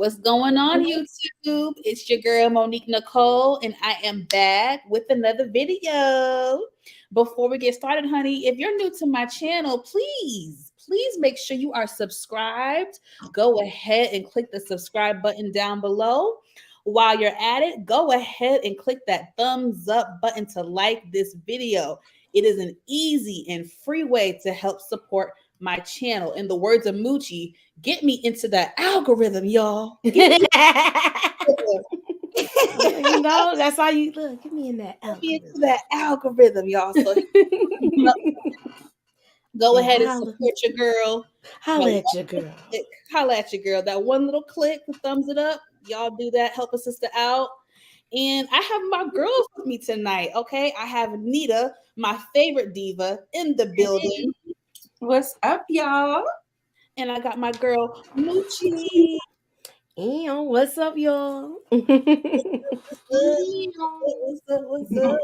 What's going on, YouTube? It's your girl Monique Nicole, and I am back with another video. Before we get started, honey, if you're new to my channel, please make sure you are subscribed. Go ahead and click the subscribe button down below. While you're at it, go ahead and click that thumbs up button to like this video. It is an easy and free way to help support my channel. In the words of Moochie, get me into that algorithm, y'all. That's how you look. Get me in that algorithm. Get me into that algorithm, y'all. So go ahead and support your girl. Holla at your girl. Holla at your girl. That one little click, the thumbs it up. Y'all do that. Help a sister out. And I have my girls with me tonight. Okay. I have Nita, my favorite diva, in the building. What's up, y'all? And I got my girl Moochie. What's up, y'all? What's up?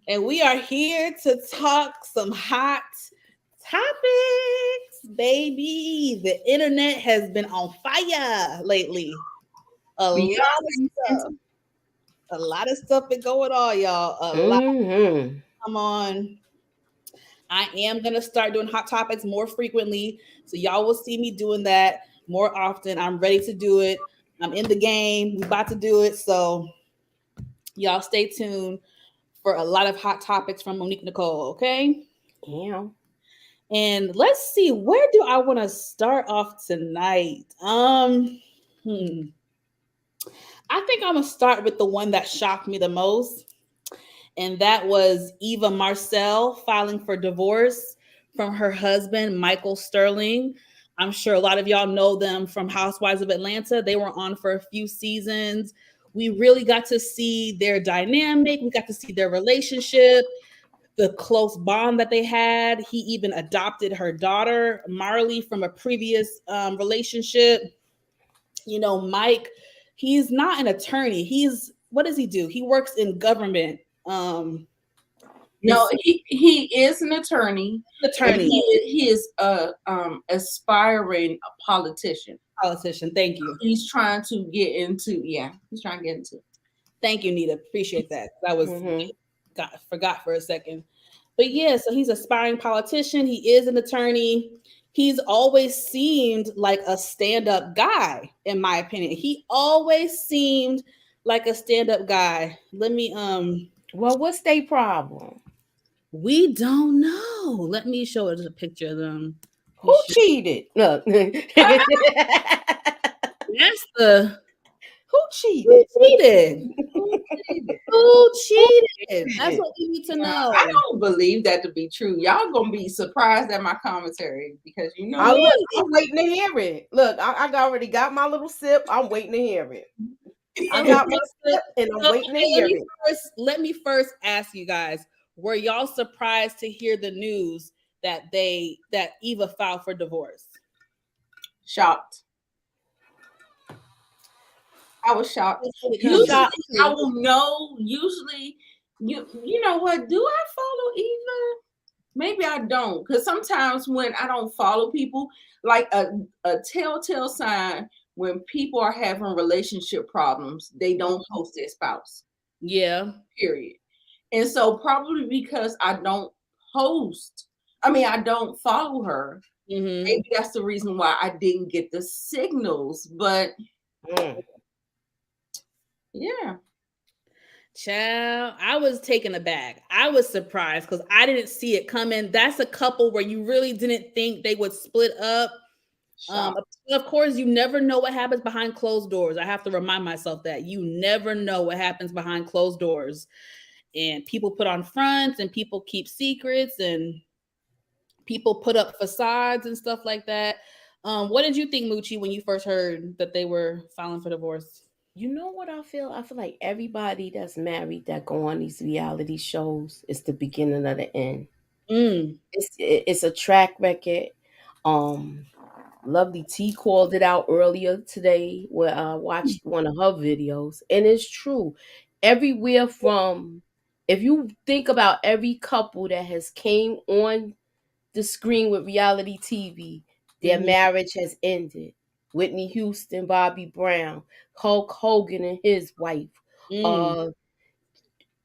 And we are here to talk some hot topics, baby. The internet has been on fire lately. A lot of stuff been going on, y'all. Come on. I am going to start doing hot topics more frequently. So y'all will see me doing that more often. I'm ready to do it. I'm in the game. We're about to do it. So y'all stay tuned for a lot of hot topics from Monique Nicole. Okay. Yeah. And let's see, where do I want to start off tonight? I think I'm going to start with the one that shocked me the most. And that was Eva Marcel filing for divorce from her husband, Michael Sterling. I'm sure a lot of y'all know them from Housewives of Atlanta. They were on for a few seasons. We really got to see their dynamic. We got to see their relationship, the close bond that they had. He even adopted her daughter, Marley, from a previous relationship. You know, Mike, he's not an attorney. What does he do? He works in government. No, he is an attorney. He is a aspiring politician. Thank you. He's trying to get into. Thank you, Nita. Appreciate that. That was forgot for a second. But yeah, so he's an aspiring politician. He is an attorney. He's always seemed like a stand-up guy, in my opinion. He always seemed like a stand-up guy. Let me Well, what's their problem? We don't know. Let me show us a picture of them. Who cheated? No. Who cheated? Who cheated? That's what we need to know. I don't believe that to be true. Y'all gonna be surprised at my commentary because I'm waiting to hear it. Look, I already got my little sip. I'm waiting to hear it. I got my sip and I'm waiting to hear it. Let me first ask you guys: were y'all surprised to hear the news that Eva filed for divorce? Shocked. I was shocked. Usually, I will know. Usually, you know what? Do I follow Eva? Maybe I don't, because sometimes when I don't follow people, like a telltale sign when people are having relationship problems, they don't post their spouse. Yeah. Period. And so probably because I don't I don't follow her. Mm-hmm. Maybe that's the reason why I didn't get the signals. But yeah. Child, I was taken aback. I was surprised because I didn't see it coming. That's a couple where you really didn't think they would split up. Of course, you never know what happens behind closed doors. I have to remind myself that you never know what happens behind closed doors. And people put on fronts and people keep secrets and people put up facades and stuff like that. What did you think, Moochie, when you first heard that they were filing for divorce? You know what I feel? I feel like everybody that's married that go on these reality shows is the beginning of the end. It's a track record. Lovely T called it out earlier today where I watched one of her videos. And it's true. Everywhere from, if you think about every couple that has came on the screen with reality TV, their marriage has ended. Whitney Houston, Bobby Brown, Hulk Hogan and his wife, Mm, uh,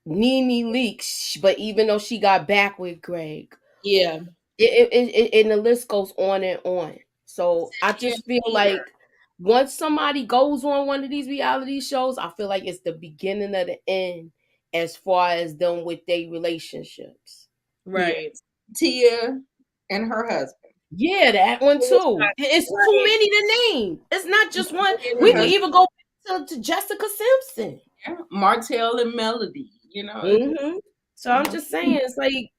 Nene Leakes, but even though she got back with Greg, yeah. and the list goes on and on. So I Yeah, just feel here. like once somebody goes on one of these reality shows, I feel like it's the beginning of the end as far as them with their relationships. Yeah. Right. Tia and her husband. Yeah, that one too. It's too Right. many to name. It's not just one. Tia and We her can husband. even go back to Jessica Simpson. Yeah. Martell and Melody. So I'm just saying, it's like,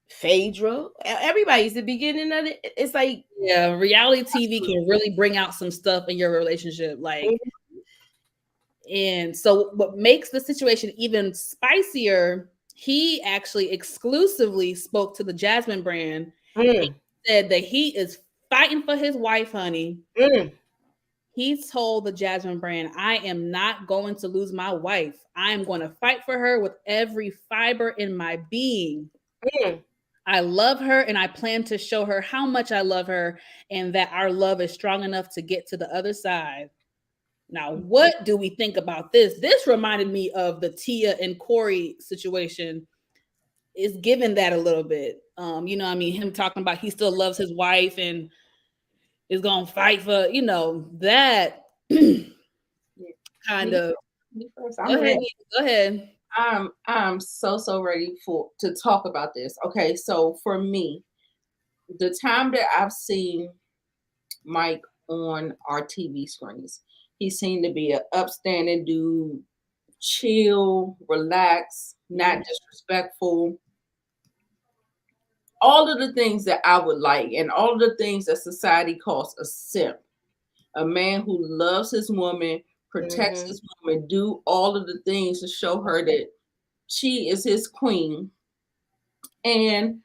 Phaedra. Everybody's the beginning of it. It's like, Yeah, reality TV can really bring out some stuff in your relationship. Like, mm, and so what makes the situation even spicier, he actually exclusively spoke to the Jasmine brand. He mm, said that he is fighting for his wife, honey. mm, He told the Jasmine brand, I am not going to lose my wife. I am going to fight for her with every fiber in my being. mm. I love her and I plan to show her how much I love her and that our love is strong enough to get to the other side. Now, what do we think about this? This reminded me of the Tia and Corey situation. Is given that a little bit. I mean, him talking about he still loves his wife and is gonna fight for, that kind Me, of. me first. Go I'm ahead, ready. Nita, go ahead. I'm so ready to talk about this. Okay, so for me, the time that I've seen Mike on our TV screens, he seemed to be an upstanding dude, chill, relaxed, not disrespectful. All of the things that I would like, and all of the things that society calls a simp. A man who loves his woman, protects Mhm. his woman, do all of the things to show her that she is his queen. And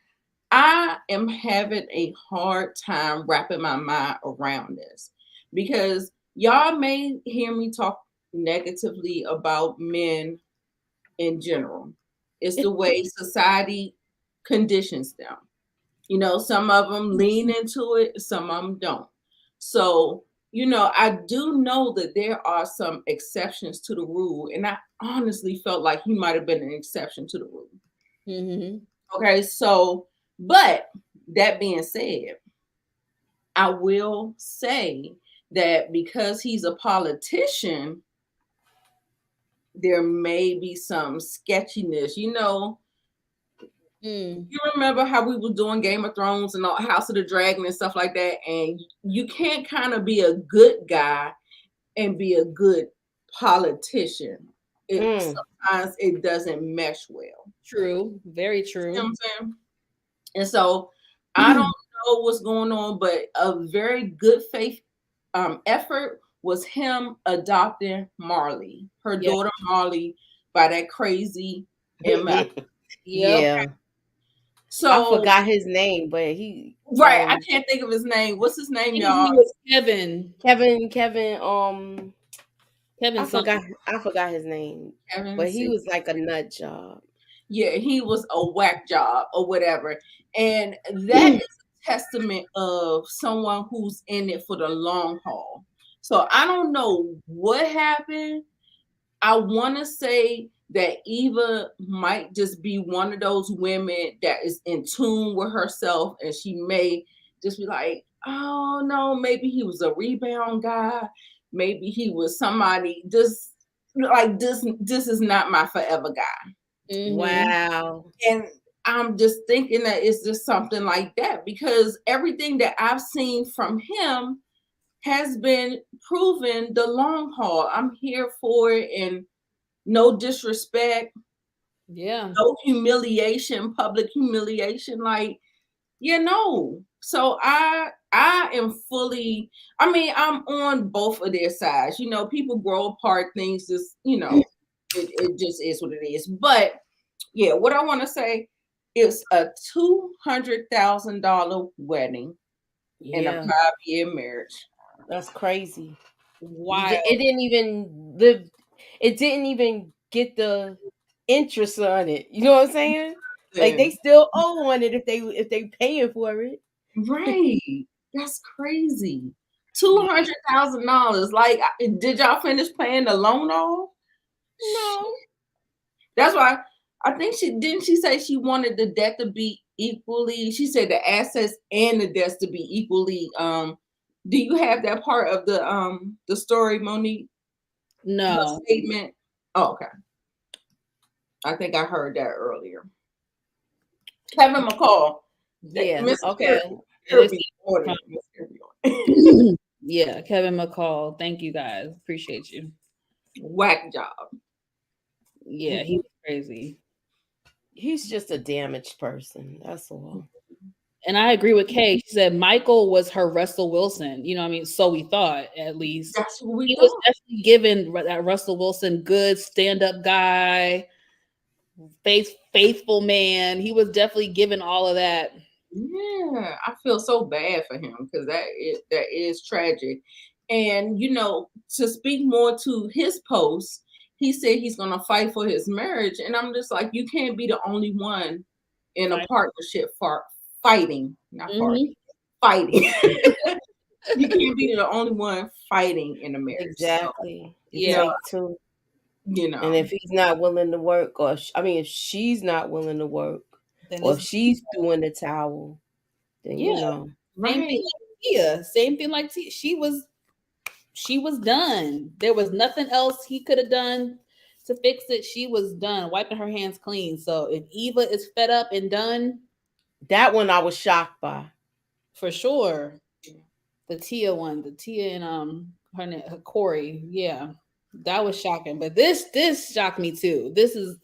I am having a hard time wrapping my mind around this because y'all may hear me talk negatively about men in general. It's the way society conditions them. Some of them lean into it, some of them don't. So, I do know that there are some exceptions to the rule, and I honestly felt like he might have been an exception to the rule. Mm-hmm. Okay, so, but that being said, I will say that because he's a politician, there may be some sketchiness. Mm. You remember how we were doing Game of Thrones and House of the Dragon and stuff like that, and you can't kind of be a good guy and be a good politician. Mm. Sometimes it doesn't mesh well. True. Very You know what true. I'm saying? And so I don't know what's going on, but a very good faith effort was him adopting Marley, her Yeah. daughter Marley, by that crazy MF. Yep. Yeah. I So forgot his name, but he right, I can't think of his name. What's his I name, think his y'all? name was Kevin. Kevin Kevin something. I forgot his name. Kevin. But he was like a nut job. Yeah, he was a whack job or whatever. And that is a testament of someone who's in it for the long haul. So I don't know what happened. I want to say that Eva might just be one of those women that is in tune with herself and she may just be like, oh no, maybe he was a rebound guy. Maybe he was somebody just like this is not my forever guy. Mm-hmm. Wow. And I'm just thinking that it's just something like that because everything that I've seen from him has been proven the long haul. I'm here for it and no disrespect, Yeah. no humiliation, public humiliation. Like, So I am fully, I mean, I'm on both of their sides. People grow apart, things just, it just is what it is. But yeah, what I want to say is a $200,000 wedding and a Yeah. 5-year marriage. That's crazy. Wild. It didn't even live. It didn't even get the interest on it. You know what I'm saying? Like they still owe on it if they paying for it. Right. That's crazy. $200,000. Like, did y'all finish paying the loan off? No. That's why I think she say she wanted the debt to be equally. She said the assets and the debts to be equally. Do you have that part of the story, Monique? No. The statement. Oh, okay. I think I heard that earlier. Kevin McCall. Yeah. Mr. Okay. Kirby. Yeah, Kevin McCall. Thank you guys. Appreciate you. Whack job. Yeah, he was crazy. He's just a damaged person. That's all. And I agree with Kay. She said Michael was her Russell Wilson. You know what I mean? So we thought, at least. That's what we He thought. was definitely given that Russell Wilson, good stand-up guy, faithful man. He was definitely given all of that. Yeah, I feel so bad for him because that is tragic. And to speak more to his post, he said he's gonna fight for his marriage, and I'm just like, you can't be the only one in a partnership for fighting, not farting, fighting. You can't be the only one fighting in a marriage. Exactly. So, yeah. Too. And if he's not willing to work, or if she's not willing to work, then or if she's throwing the towel, then Right. Same thing like Tia. She was done. There was nothing else he could have done to fix it. She was done, wiping her hands clean. So if Eva is fed up and done, that one I was shocked by. For sure. The Tia one, the Tia and her Corey, yeah. That was shocking, but this shocked me too. This is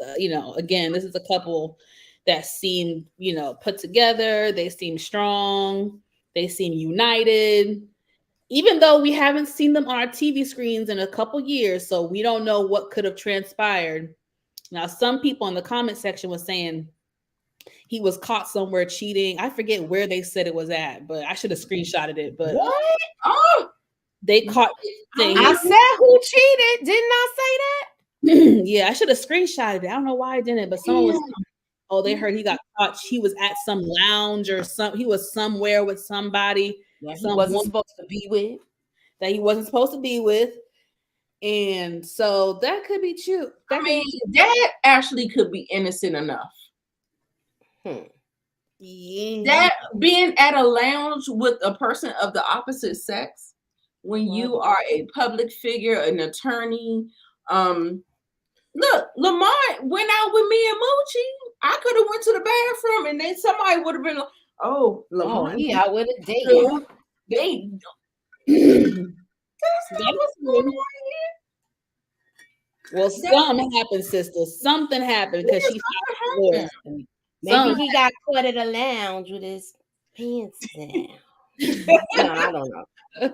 again, this is a couple that seem put together. They seem strong. They seem united, even though we haven't seen them on our TV screens in a couple years, so we don't know what could have transpired. Now, some people in the comment section was saying he was caught somewhere cheating. I forget where they said it was at, but I should have screenshotted it. But what? Oh, they caught. I said who cheated? Didn't I say that? Yeah, I should have screenshotted it. I don't know why I didn't, but someone was. Oh, they heard he got caught. He was at some lounge or some. He was somewhere with somebody. That he wasn't supposed to be with. That he wasn't supposed to be with. And so that could be true. That actually could be innocent enough. Yeah. That being at a lounge with a person of the opposite sex, when you are a public figure, an attorney. Look, Lamar went out with me and Mochi. I could have went to the bathroom and then somebody would have been like, "Oh, Lamar, he out with a date." That's not what's going on here. Well, something happened, sister. Something happened because she divorced. Maybe he got caught at a lounge with his pants down. No, I don't know.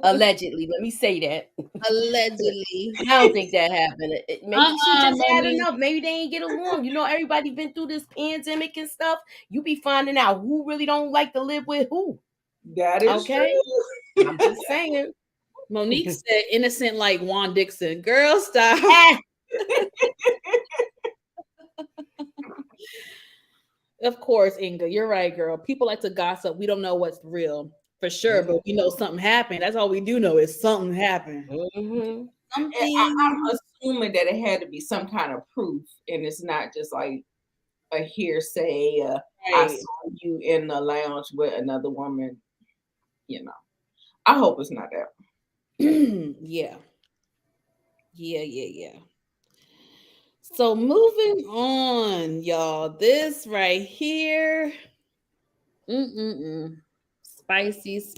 Allegedly, let me say that. Allegedly, I don't think that happened. Maybe she just had enough. Maybe they ain't get along. Everybody been through this pandemic and stuff. You be finding out who really don't like to live with who. That is true. I'm just saying. Monique said innocent like Juan Dixon. Girl, stop. Of course, Inga, you're right, girl. People like to gossip. We don't know what's real for sure, but we know something happened. That's all we do know is something happened. Mm-hmm. I'm assuming that it had to be some kind of proof, and it's not just like a hearsay. I saw you in the lounge with another woman. I hope it's not that. Yeah. So moving on, y'all. This right here. Spicy.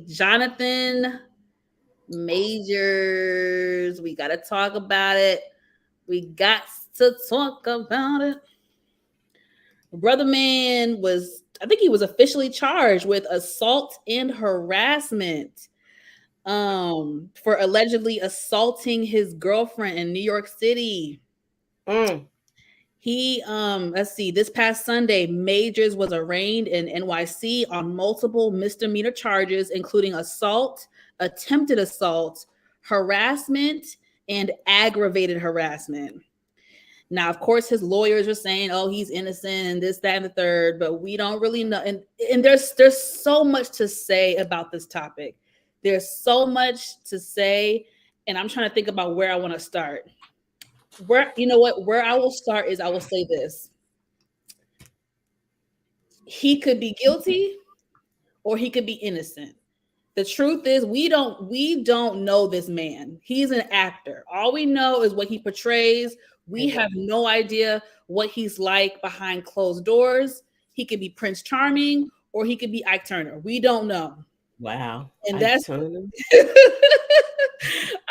Jonathan Majors. We got to talk about it. Brother man I think he was officially charged with assault and harassment for allegedly assaulting his girlfriend in New York City. He let's see, this past Sunday, Majors was arraigned in NYC on multiple misdemeanor charges, including assault, attempted assault, harassment, and aggravated harassment. Now, of course, his lawyers are saying, "Oh, he's innocent," and this, that, and the third, but we don't really know. And there's so much to say about this topic. There's so much to say, and I'm trying to think about where I want to start. Where I will start is I will say this: he could be guilty, or he could be innocent. The truth is we don't know this man. He's an actor. All we know is what he portrays. We have no idea what he's like behind closed doors. He could be Prince Charming or he could be Ike Turner. We don't know. Wow. And Ike that's Turner.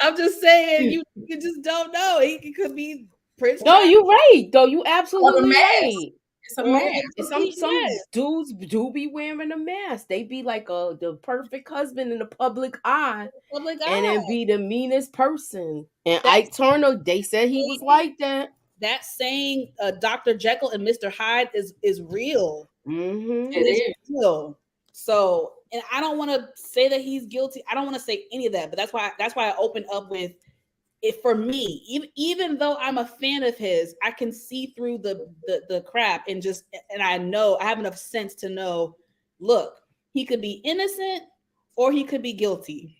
I'm just saying you just don't know. He could be Prince No, Charming. you're right. Though you absolutely right. It's a mask. Some dudes do be wearing a mask. They be like the perfect husband in the public eye, Public and eye. then be the meanest person. And That's Ike Turner, they said he was like that. that saying Dr. Jekyll and Mr. Hyde is real. Mm-hmm. It is real. So, and I don't want to say that he's guilty. I don't want to say any of that, but that's why I opened up with it. For me, even though I'm a fan of his, I can see through the crap and I know I have enough sense to know, look, he could be innocent or he could be guilty.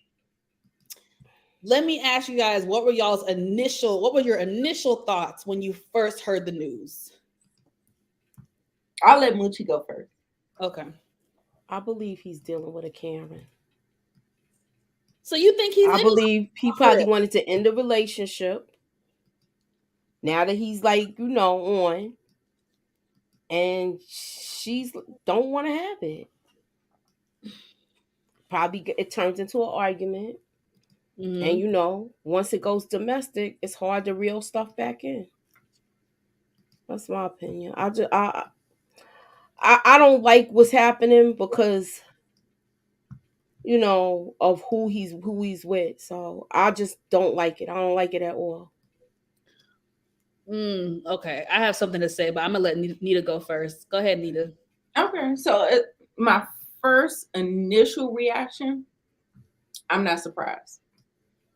Let me ask you guys, what were your initial thoughts when you first heard the news? I'll let Moochie go first. Okay. I believe he's dealing with a Karen. So you think he's I believe he probably wanted to end the relationship. Now that he's like, on, and she's don't want to have it. Probably it turns into an argument. Mm-hmm. And once it goes domestic, it's hard to reel stuff back in. That's my opinion. I don't like what's happening because of who he's with. So I just don't like it. I don't like it at all. Okay, I have something to say, but I'm gonna let Nita go first. Go ahead, Nita. Okay, so my first initial reaction, I'm not surprised.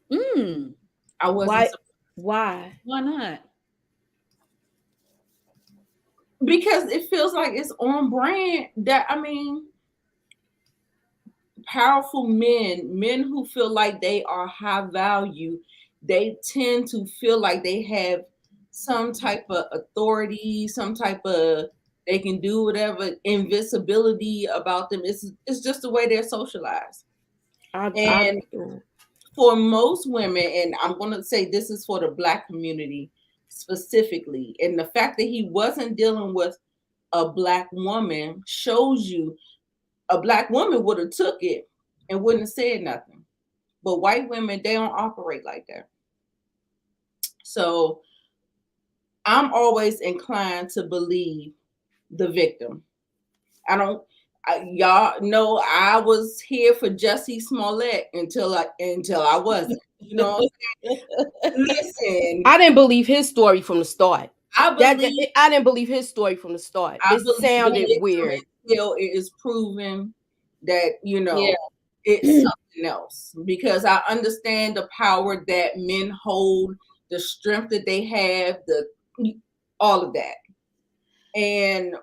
I wasn't. Why? Why not? Because it feels like it's on brand. Powerful men who feel like they are high value, they tend to feel like they have some type of authority, some type of they can do whatever, invisibility about them. It's just the way they're socialized. And for most women, and I'm going to say this is for the Black community specifically, and the fact that he wasn't dealing with a Black woman shows you a Black woman would have took it and wouldn't have said nothing. But white women, they don't operate like that. So I'm always inclined to believe the victim. Y'all know I was here for Jussie Smollett until I wasn't. You know what I'm saying? Listen, I didn't believe his story from the start. I didn't believe his story from the start. It sounded weird. Until it is proven that it's something else. Because I understand the power that men hold, the strength that they have, all of that, and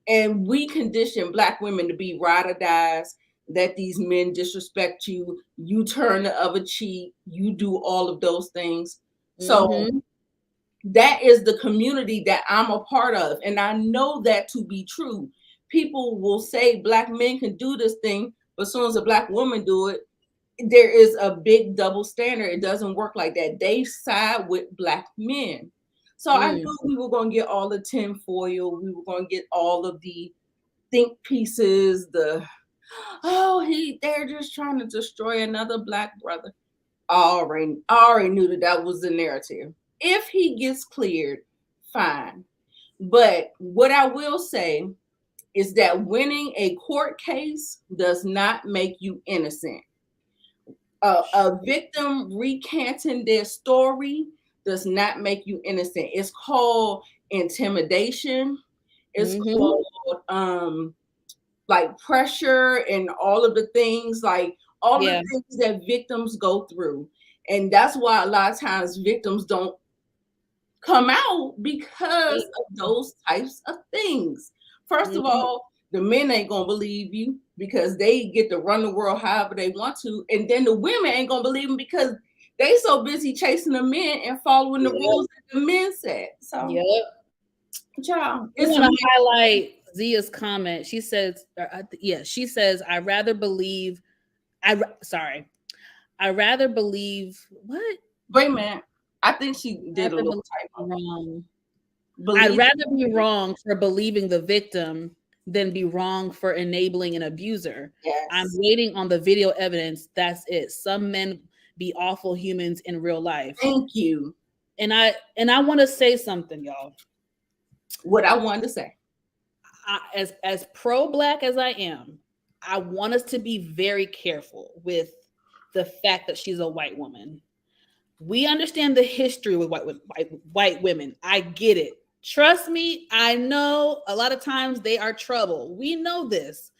and we condition Black women to be ride or dies. That these men disrespect you, you turn the other cheek, you do all of those things. So that is the community that I'm a part of. And I know that to be true. People will say Black men can do this thing, but as soon as a Black woman do it, there is a big double standard. It doesn't work like that. They side with Black men. So I knew we were going to get all the tinfoil. We were going to get all of the think pieces, they're just trying to destroy another Black brother. I already knew that was the narrative. If he gets cleared, fine. But what I will say is that winning a court case does not make you innocent. A victim recanting their story does not make you innocent. It's called intimidation. It's called like pressure and all of the things, like all of the things that victims go through. And that's why a lot of times victims don't come out because of those types of things. First of all, the men ain't gonna believe you because they get to run the world however they want to, and then the women ain't gonna believe them because they so busy chasing the men and following the rules that the men said. So, child, I want to highlight Zia's comment. She says, she says, I rather believe. I rather believe what? Wait a minute. I think she did a little typo. Wrong. I'd rather be wrong for believing the victim than be wrong for enabling an abuser. Yes. I'm waiting on the video evidence. That's it. Some men be awful humans in real life. Thank you. And I want to say something, y'all. What I wanted to say. As pro-Black as I am, I want us to be very careful with the fact that she's a white woman. We understand the history with white women. I get it. Trust me, I know a lot of times they are trouble. We know this.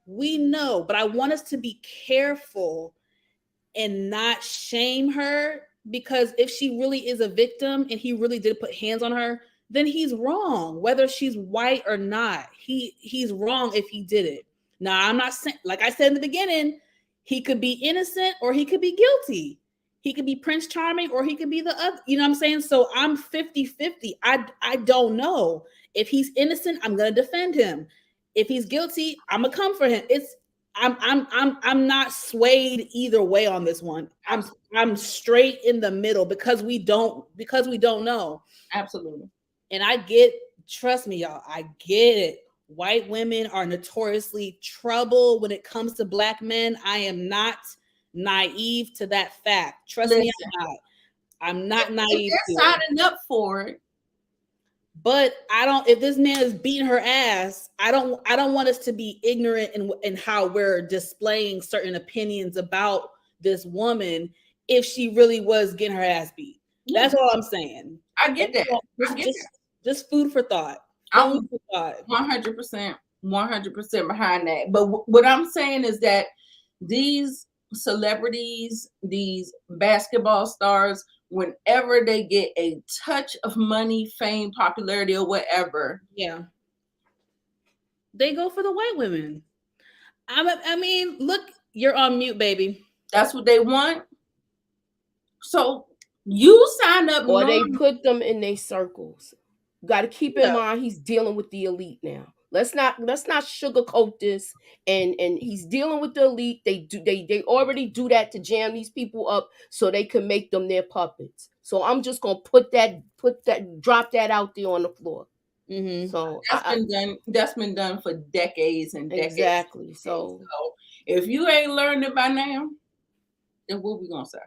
We know, but I want us to be careful and not shame her, because if she really is a victim and he really did put hands on her, then he's wrong, whether she's white or not. He's wrong if he did it. Now, I'm not saying, like I said in the beginning, he could be innocent or he could be guilty. He could be Prince Charming or he could be the other, you know what I'm saying? So I'm 50-50. I don't know. If he's innocent, I'm going to defend him. If he's guilty, I'm going to come for him. I'm not swayed either way on this one. I'm straight in the middle because we don't know. Absolutely. And trust me, y'all, I get it. White women are notoriously trouble when it comes to Black men. I am not naive to that fact. Trust me, I'm not naive. They're signing up for it. But if this man is beating her ass, I don't want us to be ignorant in how we're displaying certain opinions about this woman if she really was getting her ass beat. That's all I'm saying. I get that. Just food for thought. I'm 100% behind that. But what I'm saying is that these celebrities, these basketball stars, whenever they get a touch of money, fame, popularity, or whatever, they go for the white women. I mean, look, you're on mute, baby. That's what they want. So you sign up, or they put them in their circles. You got to keep in mind he's dealing with the elite now. Let's not sugarcoat this. And he's dealing with the elite. They already do that to jam these people up so they can make them their puppets. So I'm just gonna drop that out there on the floor. Mm-hmm. So that's been done for decades and decades. Exactly. So if you ain't learned it by now, then what we gonna say?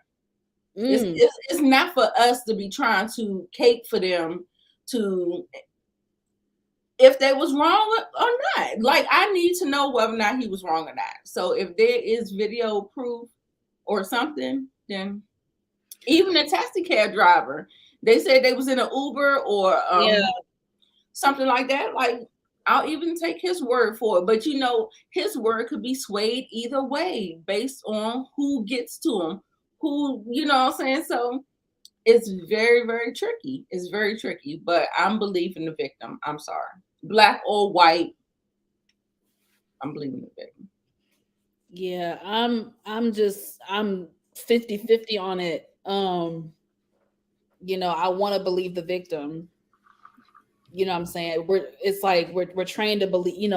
It's not for us to be trying to cape for them to if they was wrong or not. Like, I need to know whether or not he was wrong or not. So if there is video proof or something, then even a taxi cab driver, they said they was in an Uber or something like that. Like, I'll even take his word for it. But his word could be swayed either way based on who gets to him, who, you know what I'm saying? So it's very, very tricky. It's very tricky. But I'm believing the victim. I'm sorry. Black or white, I'm believing the victim. Yeah, I'm 50-50 on it. I want to believe the victim. You know what I'm saying? We're trained to believe,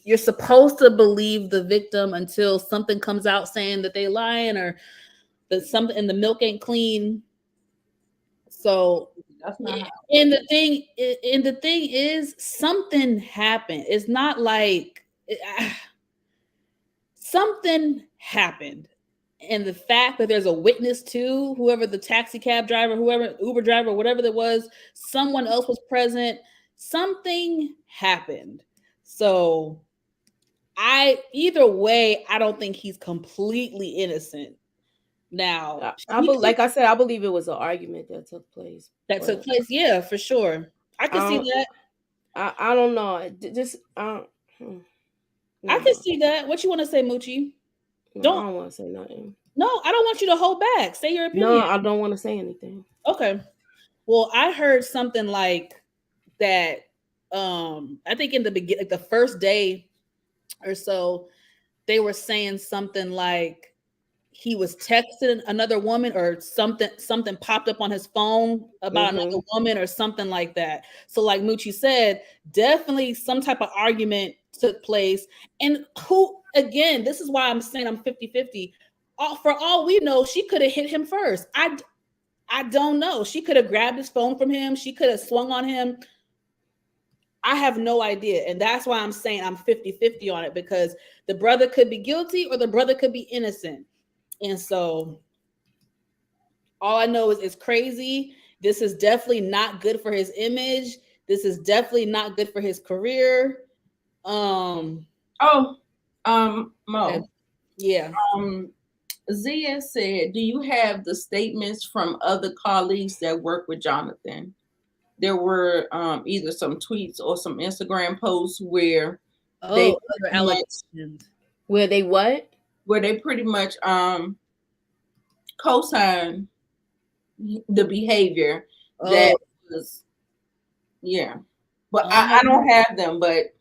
you're supposed to believe the victim until something comes out saying that they lying or that something in the milk ain't clean. So and the thing is something happened. It's not like something happened. And the fact that there's a witness to whoever the taxi cab driver, whoever Uber driver, whatever that was, someone else was present, something happened. So either way, I don't think he's completely innocent. Now, like I said, I believe it was an argument that took place. Yeah, for sure. I can see that. I don't know. I can see that. What you want to say, Moochie? I don't want to say nothing. No, I don't want you to hold back. Say your opinion. No, I don't want to say anything. Okay. Well, I heard something like that. I think in the beginning, like the first day or so, they were saying something like he was texting another woman or something popped up on his phone about Mm-hmm. another woman or something like that. So like Moochie said, definitely some type of argument took place. And who, again, this is why I'm saying I'm 50-50. For all we know, she could have hit him first. I don't know. She could have grabbed his phone from him. She could have swung on him. I have no idea. And that's why I'm saying I'm 50-50 on it, because the brother could be guilty or the brother could be innocent. And so all I know is it's crazy. This is definitely not good for his image. This is definitely not good for his career. Um Oh, Mo. yeah. Zia said, "Do you have the statements from other colleagues that work with Jonathan?" There were either some tweets or some Instagram posts where they Oh, other pretty much allegations. Where they what? where they pretty much co-sign the behavior that Oh, was, yeah. But I oh, don't have them, but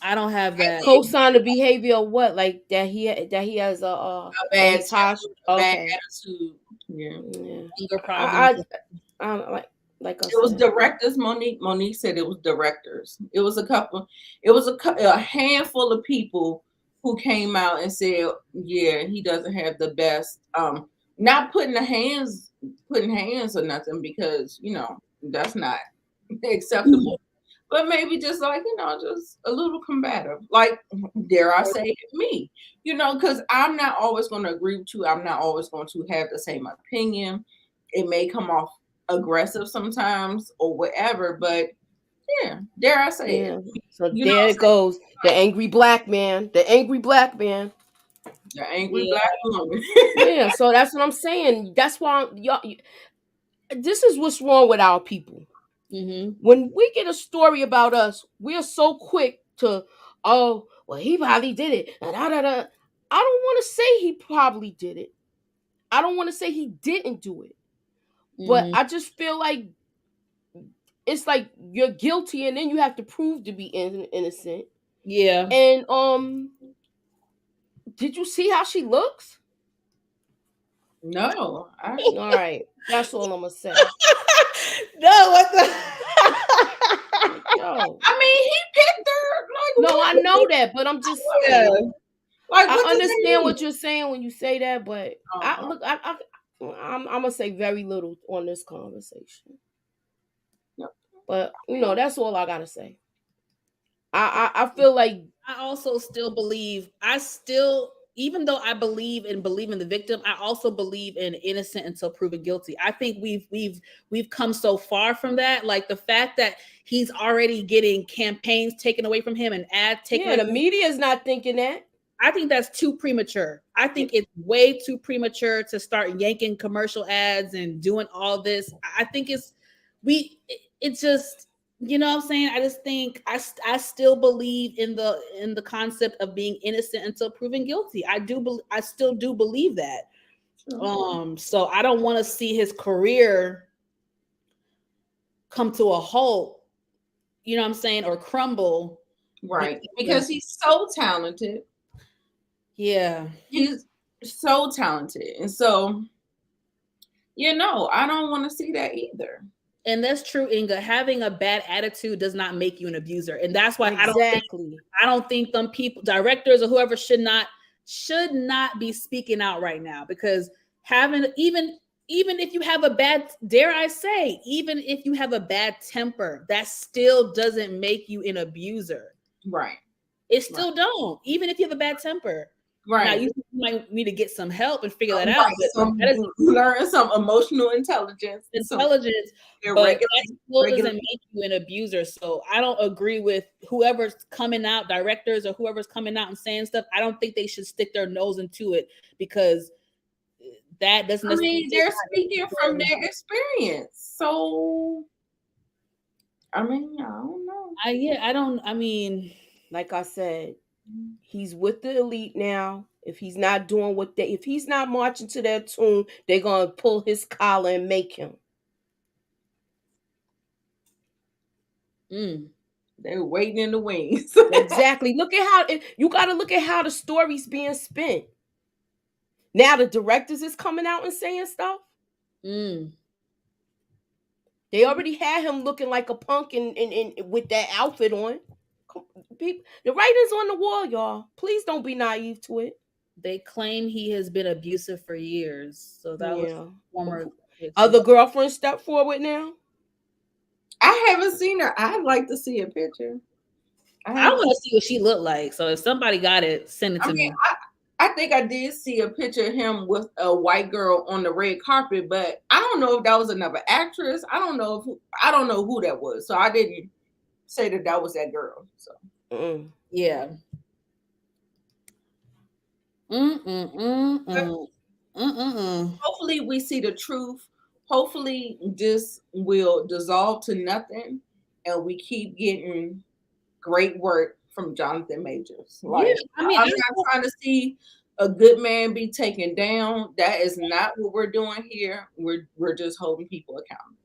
I don't have that. Co-sign the behavior of what? Like that he has a that bad he's harsh. temper, a bad Okay. attitude. Yeah. Yeah. Anger problems. I like I It was said. directors. Monique said it was directors. It was a couple. It was a handful of people who came out and said, "Yeah, he doesn't have the best." Not putting hands or nothing, because that's not acceptable. But maybe just like just a little combative, like, dare I say, me. Because I'm not always going to agree with you. I'm not always going to have the same opinion. It may come off aggressive sometimes or whatever, but yeah, dare I say it. Yeah. So You know there what it goes. The angry black man. The angry black man. I'm saying? The angry Yeah. black woman. Yeah. So that's what I'm saying. That's why y'all. This is what's wrong with our people. Mm-hmm. When we get a story about us, we're so quick to, oh, well, he probably did it. Da, da, da, da. I don't want to say he probably did it. I don't want to say he didn't do it. But Mm-hmm. I just feel like it's like you're guilty and then you have to prove to be innocent. Yeah. And did you see how she looks? No, All right, that's all I'm gonna say. No, what the Like, yo, I mean, he picked her. Like, no, I know that, but I'm just yeah. saying. like, I what does that understand mean? what you're saying when you say that, but I Uh-huh. look, I'm gonna say very little on this conversation. No. But that's all I gotta say. I feel like I also still believe, I still, even though I believe in the victim, I also believe in innocent until proven guilty. I think we've come so far from that. Like the fact that he's already getting campaigns taken away from him and ads taken yeah, away the from him, media is not thinking that. I think that's too premature. I Yeah, think it's way too premature to start yanking commercial ads and doing all this. I think it's just, you know what I'm saying? I just think I still believe in the concept of being innocent until proven guilty. I still do believe that. So I don't want to see his career come to a halt, you know what I'm saying, or crumble Right, because because he's so talented. yeah. He's so talented, and so I don't want to see that either. And that's true, Inga. Having a bad attitude does not make you an abuser. And that's why exactly. I don't think them people, directors or whoever, should not be speaking out right now, because having even if you have a bad, dare I say, even if you have a bad temper, that still doesn't make you an abuser. Right, It right, still don't, even if you have a bad temper. Now right. you might need to get some help and figure that out, Right. but Some that is learn some emotional intelligence and some intelligence, but regular that still regular. doesn't make you an abuser. So I don't agree with whoever's coming out, directors or whoever's coming out and saying stuff. I don't think they should stick their nose into it, because that doesn't I necessarily mean, they're speaking from their experience, so I mean, I don't know. I don't, I mean, Like I said, he's with the elite now. If he's not doing if he's not marching to their tune, they're gonna pull his collar and make him. They were waiting in the wings. Exactly. Look at how you got to look at how the story's being spent. Now the directors is coming out and saying stuff. They already had him looking like a punk and with that outfit on. People, the writing's on the wall, y'all. Please don't be naive to it. They claim he has been abusive for years. So that was former other girlfriend step forward now. I haven't seen her. I'd like to see a picture. I want to see what she looked like. So if somebody got it, send it to me. I think I did see a picture of him with a white girl on the red carpet, but I don't know if that was another actress. I don't know who that was. So I didn't say that was that girl. So yeah. Hopefully we see the truth. Hopefully this will dissolve to nothing, and we keep getting great work from Jonathan Majors. Like, yeah, I'm not trying to see a good man be taken down. That is not what we're doing here. We're just holding people accountable.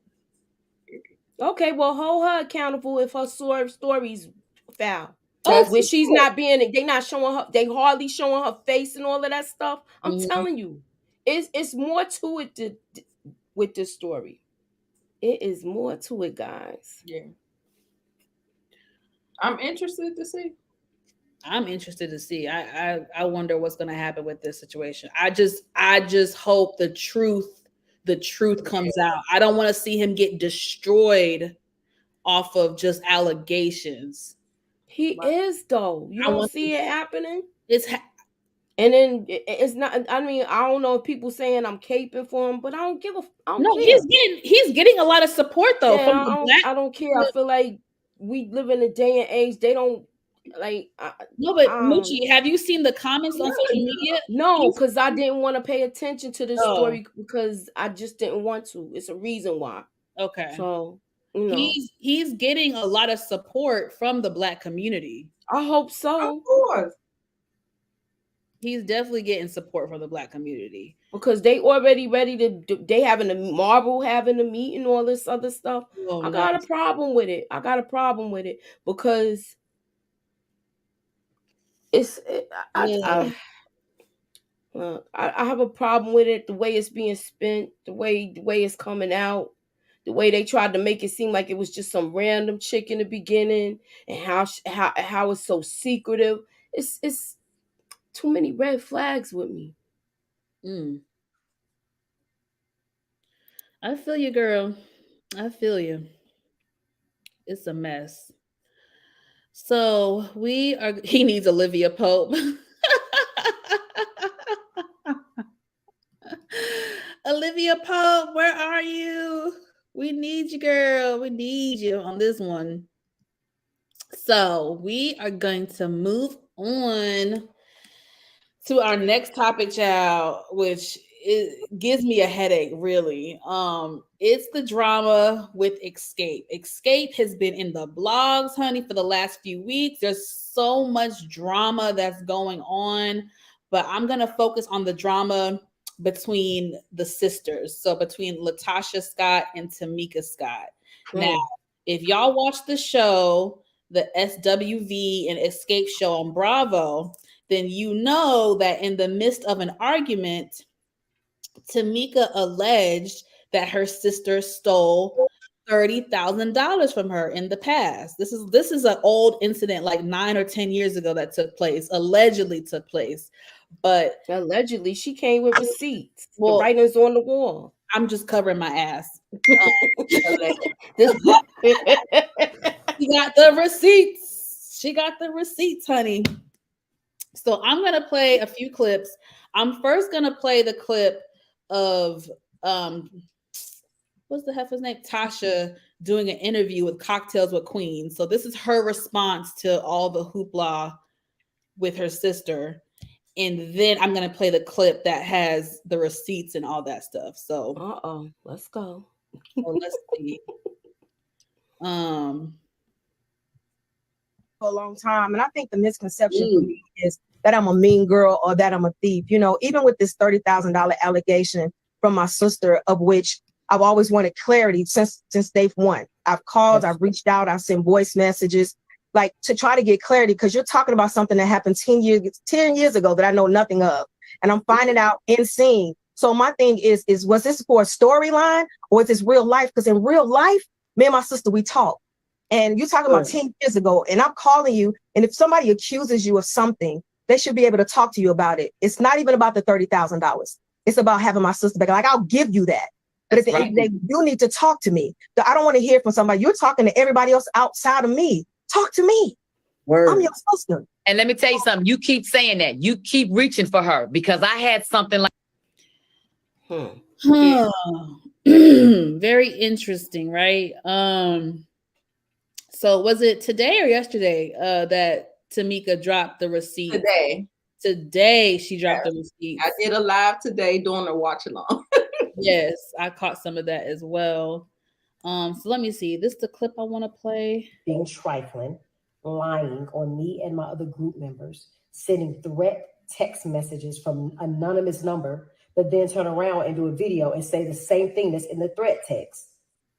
Okay, well, hold her accountable if her story's foul. When she's not being, they not showing her, they hardly showing her face and all of that stuff. I'm telling you, it's more to it with this story. It is more to it, guys. Yeah. I'm interested to see. I wonder what's going to happen with this situation. I just hope the truth comes out. I don't want to see him get destroyed off of just allegations. He is though. You don't see it happening. And then it's not. I mean, I don't know if people saying I'm caping for him, but I don't care. He's getting a lot of support though. Yeah, I don't care. I feel like we live in a day and age they don't like. No, but Moochie, have you seen the comments on social media? No, because I didn't want to pay attention to this story because I just didn't want to. It's a reason why. Okay. So he's getting a lot of support from the Black community. I hope so. Of course. He's definitely getting support from the Black community because they already ready to. They having a Marvel having a meeting, all this other stuff. I got a problem with it. Because it's. I have a problem with it. The way it's being spent, the way it's coming out, the way they tried to make it seem like it was just some random chick in the beginning, and how it's so secretive. It's too many red flags with me. I feel you, girl. I feel you. It's a mess. So he needs Olivia Pope. Olivia Pope, where are you? We need you, girl. We need you on this one. So we are going to move on to our next topic, child, which gives me a headache, really. It's the drama with Xscape. Xscape has been in the blogs, honey, for the last few weeks. There's so much drama that's going on, but I'm going to focus on the drama between the sisters. So between Latasha Scott and Tamika Scott. Now, if y'all watch the show, the SWV and Xscape show on Bravo, then you know that in the midst of an argument, Tamika alleged that her sister stole $30,000 from her in the past. This is an old incident, like 9 or 10 years ago that allegedly took place. But allegedly, she came with receipts. The writings on the wall. I'm just covering my ass. She got the receipts. She got the receipts, honey. So I'm going to play a few clips. I'm first going to play the clip of, what's the heifer's name? Tocha doing an interview with Cocktails with Queens. So this is her response to all the hoopla with her sister. And then I'm going to play the clip that has the receipts and all that stuff. So, let's go. So let's see. For a long time. And I think the misconception for me is that I'm a mean girl or that I'm a thief. You know, even with this $30,000 allegation from my sister, of which I've always wanted clarity since day one. I've called, I've reached out, I've sent voice messages, like to try to get clarity, because you're talking about something that happened 10 years ago that I know nothing of. And I'm finding out in seeing. So my thing is was this for a storyline or is this real life? Because in real life, me and my sister, we talk. And you're talking about 10 years ago, and I'm calling you. And if somebody accuses you of something, they should be able to talk to you about it. It's not even about the $30,000. It's about having my sister back. Like, I'll give you that. But at the end of the day, you need to talk to me. I don't want to hear from somebody. You're talking to everybody else outside of me. Talk to me. Word. I'm your sister. And let me tell you something. You keep saying that. You keep reaching for her, because I had something like. Very interesting, right? So was it today or yesterday that Tamika dropped the receipt? Today she dropped the receipt. I did a live today doing a watch along. Yes, I caught some of that as well. So let me see. This is the clip I want to play. Being trifling, lying on me and my other group members, sending threat text messages from anonymous number, but then turn around and do a video and say the same thing that's in the threat text.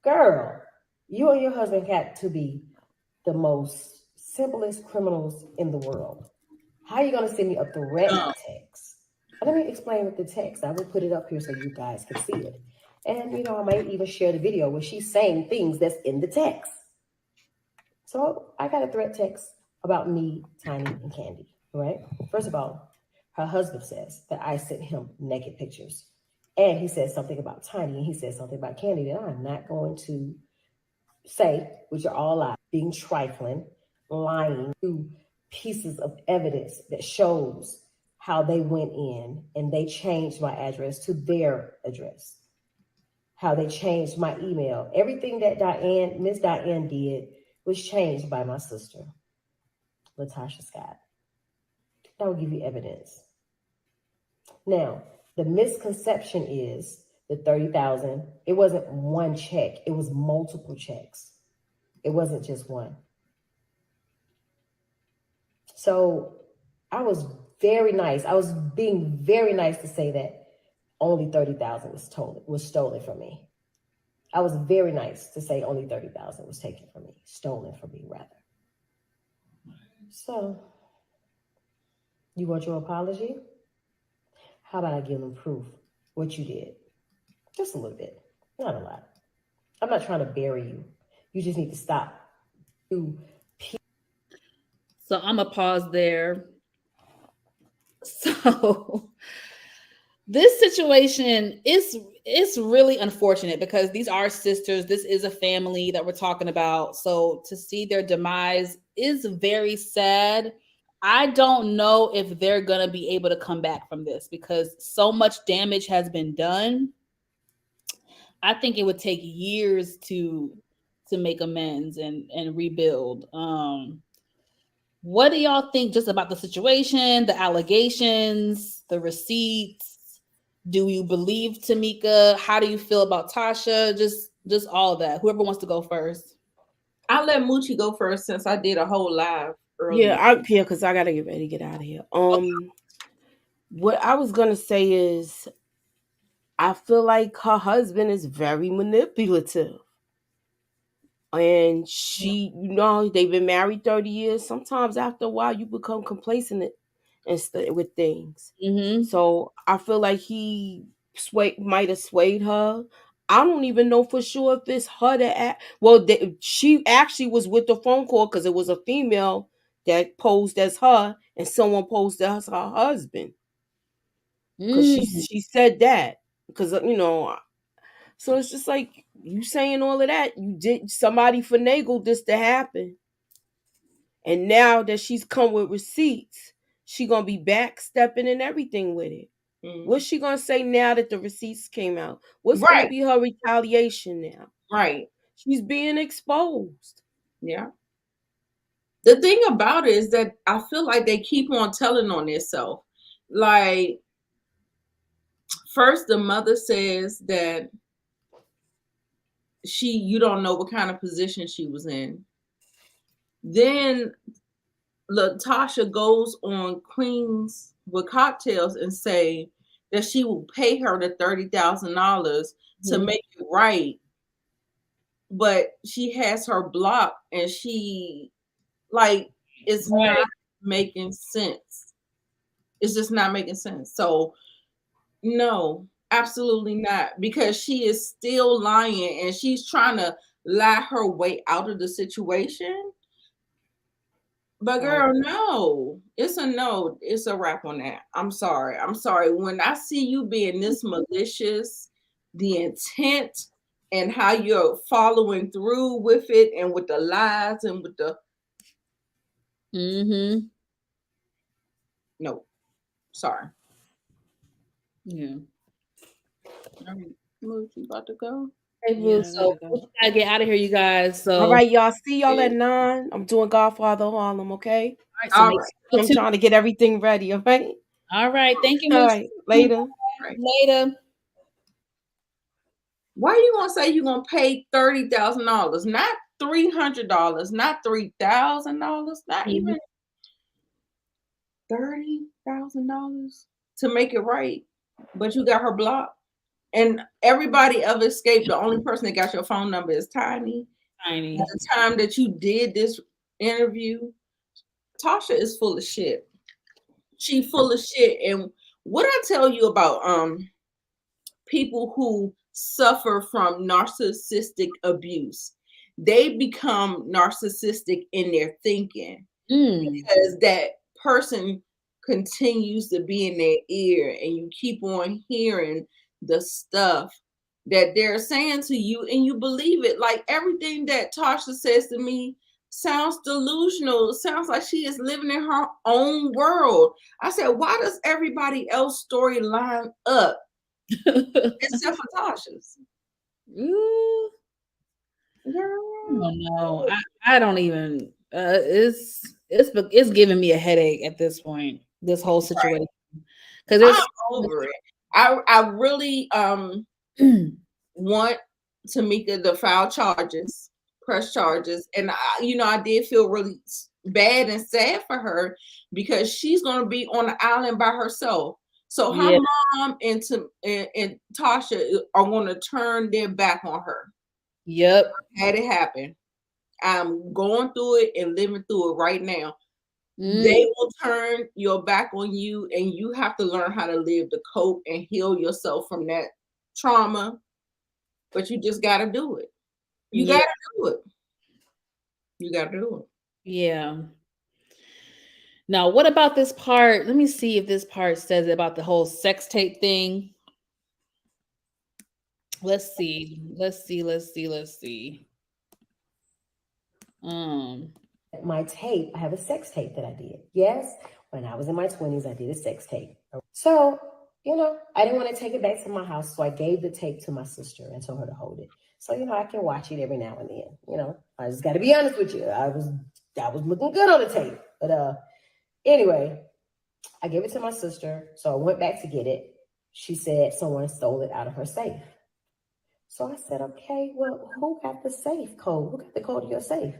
Girl, you and your husband got to be the most simplest criminals in the world. How are you going to send me a threat text? Let me explain with the text. I will put it up here so you guys can see it. And, you know, I might even share the video where she's saying things that's in the text. So I got a threat text about me, Tiny, and Candy, right? First of all, her husband says that I sent him naked pictures. And he says something about Tiny, and he says something about Candy that I'm not going to say, which are all lies, being trifling, lying, to pieces of evidence that shows how they went in and they changed my address to their address, how they changed my email. Everything that Miss Diane did was changed by my sister, Latasha Scott. That will give you evidence. Now, the misconception is the $30,000. It wasn't one check. It was multiple checks. It wasn't just one. So I was very nice. I was being very nice to say that only $30,000 was stolen from me. I was very nice to say only $30,000 was taken from me, stolen from me, rather. So, you want your apology? How about I give them proof what you did? Just a little bit, not a lot. I'm not trying to bury you. You just need to stop. So I'm gonna pause there. So this situation is really unfortunate because these are sisters. This is a family that we're talking about. So to see their demise is very sad. I don't know if they're going to be able to come back from this because so much damage has been done. I think it would take years to make amends and rebuild. What do y'all think just about the situation, the allegations, the receipts? Do you believe Tamika? How do you feel about Tocha? Just all of that. Whoever wants to go first. I'll let Moochie go first since I did a whole live earlier. Yeah, I'm here because I gotta get ready to get out of here. What I was gonna say is I feel like her husband is very manipulative. And she, you know, they've been married 30 years. Sometimes after a while, you become complacent with things. Mm-hmm. So I feel like he might have swayed her. I don't even know for sure if it's her that. She actually was with the phone call because it was a female that posed as her, and someone posed as her husband. Because she said that because so it's just like you saying all of that. You did somebody finagled this to happen. And now that she's come with receipts, she gonna be backstepping and everything with it. What's she gonna say now that the receipts came out? What's gonna be her retaliation now? Right. She's being exposed. Yeah. The thing about it is that I feel like they keep on telling on themselves. Like, first the mother says that you don't know what kind of position she was in. Then Latasha goes on Queens with Cocktails and say that she will pay her the $30,000 to make it right but she has her blocked, and she like it's Right. not making sense. It's just not making sense. So no, absolutely not, because she is still lying and she's trying to lie her way out of the situation. But girl, no, it's a no. It's a wrap on that. I'm sorry. I'm sorry. When I see you being this malicious, the intent and how you're following through with it and with the lies and with the no, sorry. Yeah. Mood, you about to go? Hey, Yeah, Boo, I so gotta get out of here, you guys. So all right, y'all. See y'all at 9. I'm doing Godfather Harlem, okay? all right, so All make right. I'm trying to get everything ready, all right? all right. Thank you, All Moose. right, later. Right. Later. Why are you gonna say you're gonna pay $30,000, not $300, not $3,000, not even $30,000 to make it right? But you got her blocked, and everybody ever escaped. The only person that got your phone number is Tiny. Tiny. At the time that you did this interview, Tocha is full of shit. She full of shit. And what I tell you about people who suffer from narcissistic abuse, they become narcissistic in their thinking because that person continues to be in their ear, and you keep on hearing the stuff that they're saying to you and you believe it. Like everything that Tasha says to me sounds delusional. It sounds like she is living in her own world. I said, why does everybody else's story line up except for Tasha's? Ooh. Girl. Oh no, I don't even. It's giving me a headache at this point. This whole situation, because I'm there's over it. I really want Tamika to file charges, press charges, and I did feel really bad and sad for her because she's going to be on the island by herself. So her mom and Tasha are going to turn their back on her. Yep. Had it happen. I'm going through it and living through it right now. They will turn your back on you, and you have to learn how to live, to cope and heal yourself from that trauma. But you just got to do it. You got to do it. You got to do it. Yeah. Now, what about this part? Let me see if this part says about the whole sex tape thing. Let's see. My tape, I have a sex tape that I did. Yes, when I was in my 20s, I did a sex tape. So, I didn't want to take it back to my house. So I gave the tape to my sister and told her to hold it. So, I can watch it every now and then. I just got to be honest with you. I was looking good on the tape. But anyway, I gave it to my sister. So I went back to get it. She said someone stole it out of her safe. So I said, okay, well, who got the safe code? Who got the code to your safe?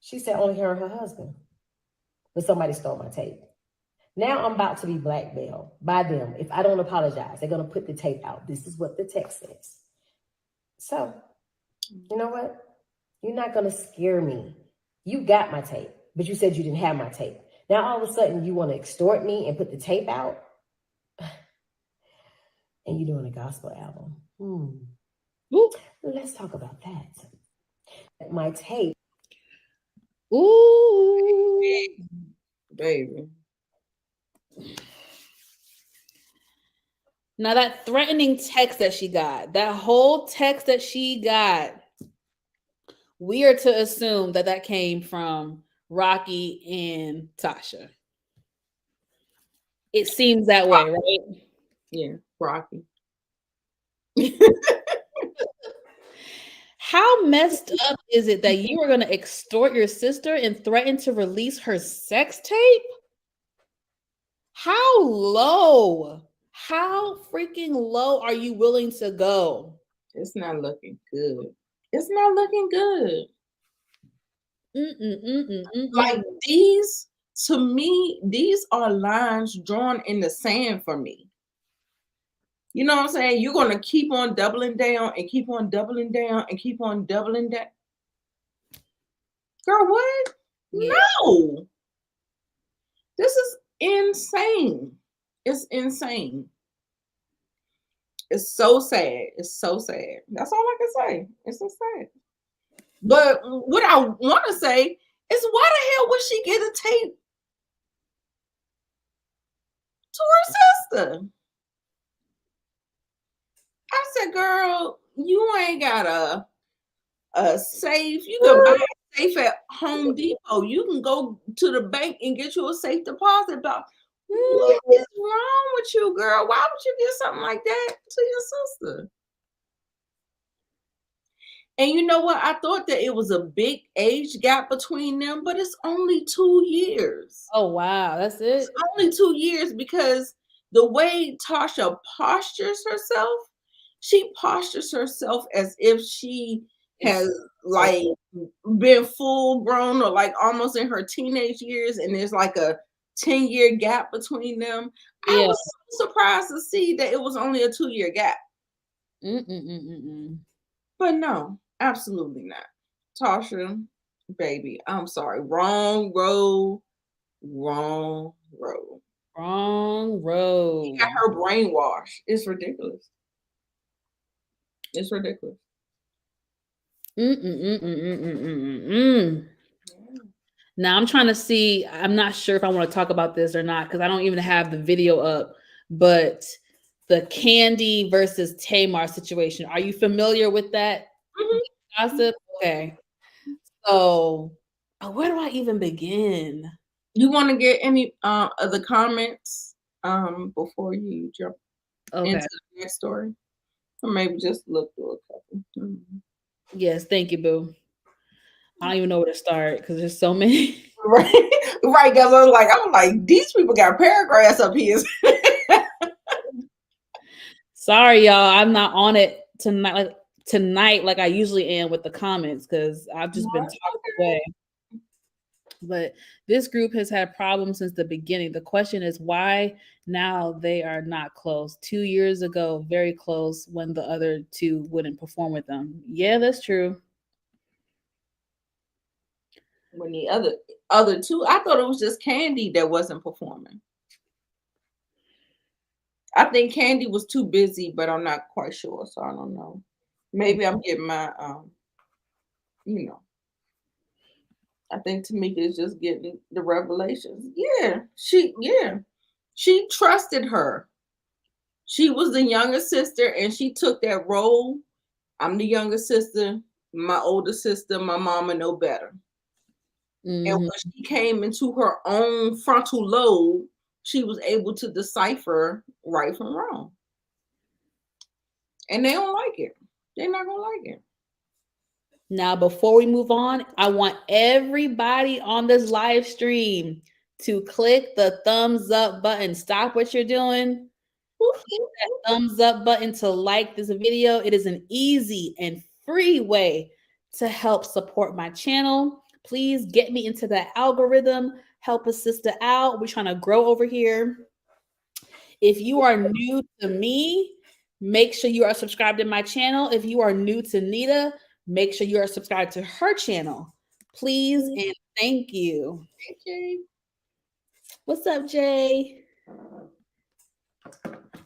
She said only her and her husband. But somebody stole my tape. Now I'm about to be blackmailed by them. If I don't apologize, they're going to put the tape out. This is what the text says. So, you know what? You're not going to scare me. You got my tape, but you said you didn't have my tape. Now all of a sudden you want to extort me and put the tape out? And you're doing a gospel album. Let's talk about that. My tape. Ooh, baby. Now that threatening text that she got, that whole text that she got, we are to assume that came from Rocky and Tasha. It seems that way, right? Yeah, Rocky. How messed up is it that you were going to extort your sister and threaten to release her sex tape? How low? How freaking low are you willing to go? It's not looking good. It's not looking good. Like these, to me, these are lines drawn in the sand for me. You know what I'm saying? You're going to keep on doubling down and keep on doubling down and keep on doubling down. Girl, what? Yeah. No. This is insane. It's insane. It's so sad. It's so sad. That's all I can say. It's so sad. But what I want to say is, why the hell would she get a tape to her sister? I said, girl, you ain't got a safe. You can buy a safe at Home Depot. You can go to the bank and get you a safe deposit box. What is wrong with you, girl? Why would you get something like that to your sister? And you know what? I thought that it was a big age gap between them, but it's only 2 years. Oh, wow. That's it? It's only 2 years, because the way Tocha postures herself, she postures herself as if she has like been full grown, or like almost in her teenage years, and there's like a 10-year gap between them. Yeah. I was so surprised to see that it was only a 2-year gap. But no, absolutely not. Tocha, baby, I'm sorry. Wrong road. Wrong road. Wrong road. She got her brainwashed. It's ridiculous. It's ridiculous. Now I'm trying to see. I'm not sure if I want to talk about this or not, because I don't even have the video up. But the Kandi versus Tamar situation. Are you familiar with that gossip? Okay. So where do I even begin? You want to get any of the comments before you jump into the next story? Or maybe just look through a couple. Yes, thank you, boo. I don't even know where to start because there's so many. Right, because I'm like, these people got paragraphs up here. Sorry, y'all. I'm not on it tonight like I usually am with the comments, because I've just been talked away. But this group has had problems since the beginning. The question is, why now they are not close? 2 years ago, very close, when the other two wouldn't perform with them. Yeah, that's true. When the other two, I thought it was just Kandi that wasn't performing. I think Kandi was too busy, but I'm not quite sure, so I don't know. Maybe I'm getting my, I think Tamika is just getting the revelations. Yeah, she trusted her. She was the younger sister, and she took that role. I'm the younger sister, my older sister, my mama know better. And when she came into her own frontal lobe, she was able to decipher right from wrong. And they don't like it. They're not going to like it. Now, before we move on, I want everybody on this live stream to click the thumbs up button. Stop what you're doing. Click that thumbs up button to like this video. It is an easy and free way to help support my channel. Please get me into that algorithm. Help a sister out. We're trying to grow over here. If you are new to me, make sure you are subscribed to my channel. If you are new to Nita, make sure you are subscribed to her channel. Please and thank you. Hey, Jay. What's up, Jay?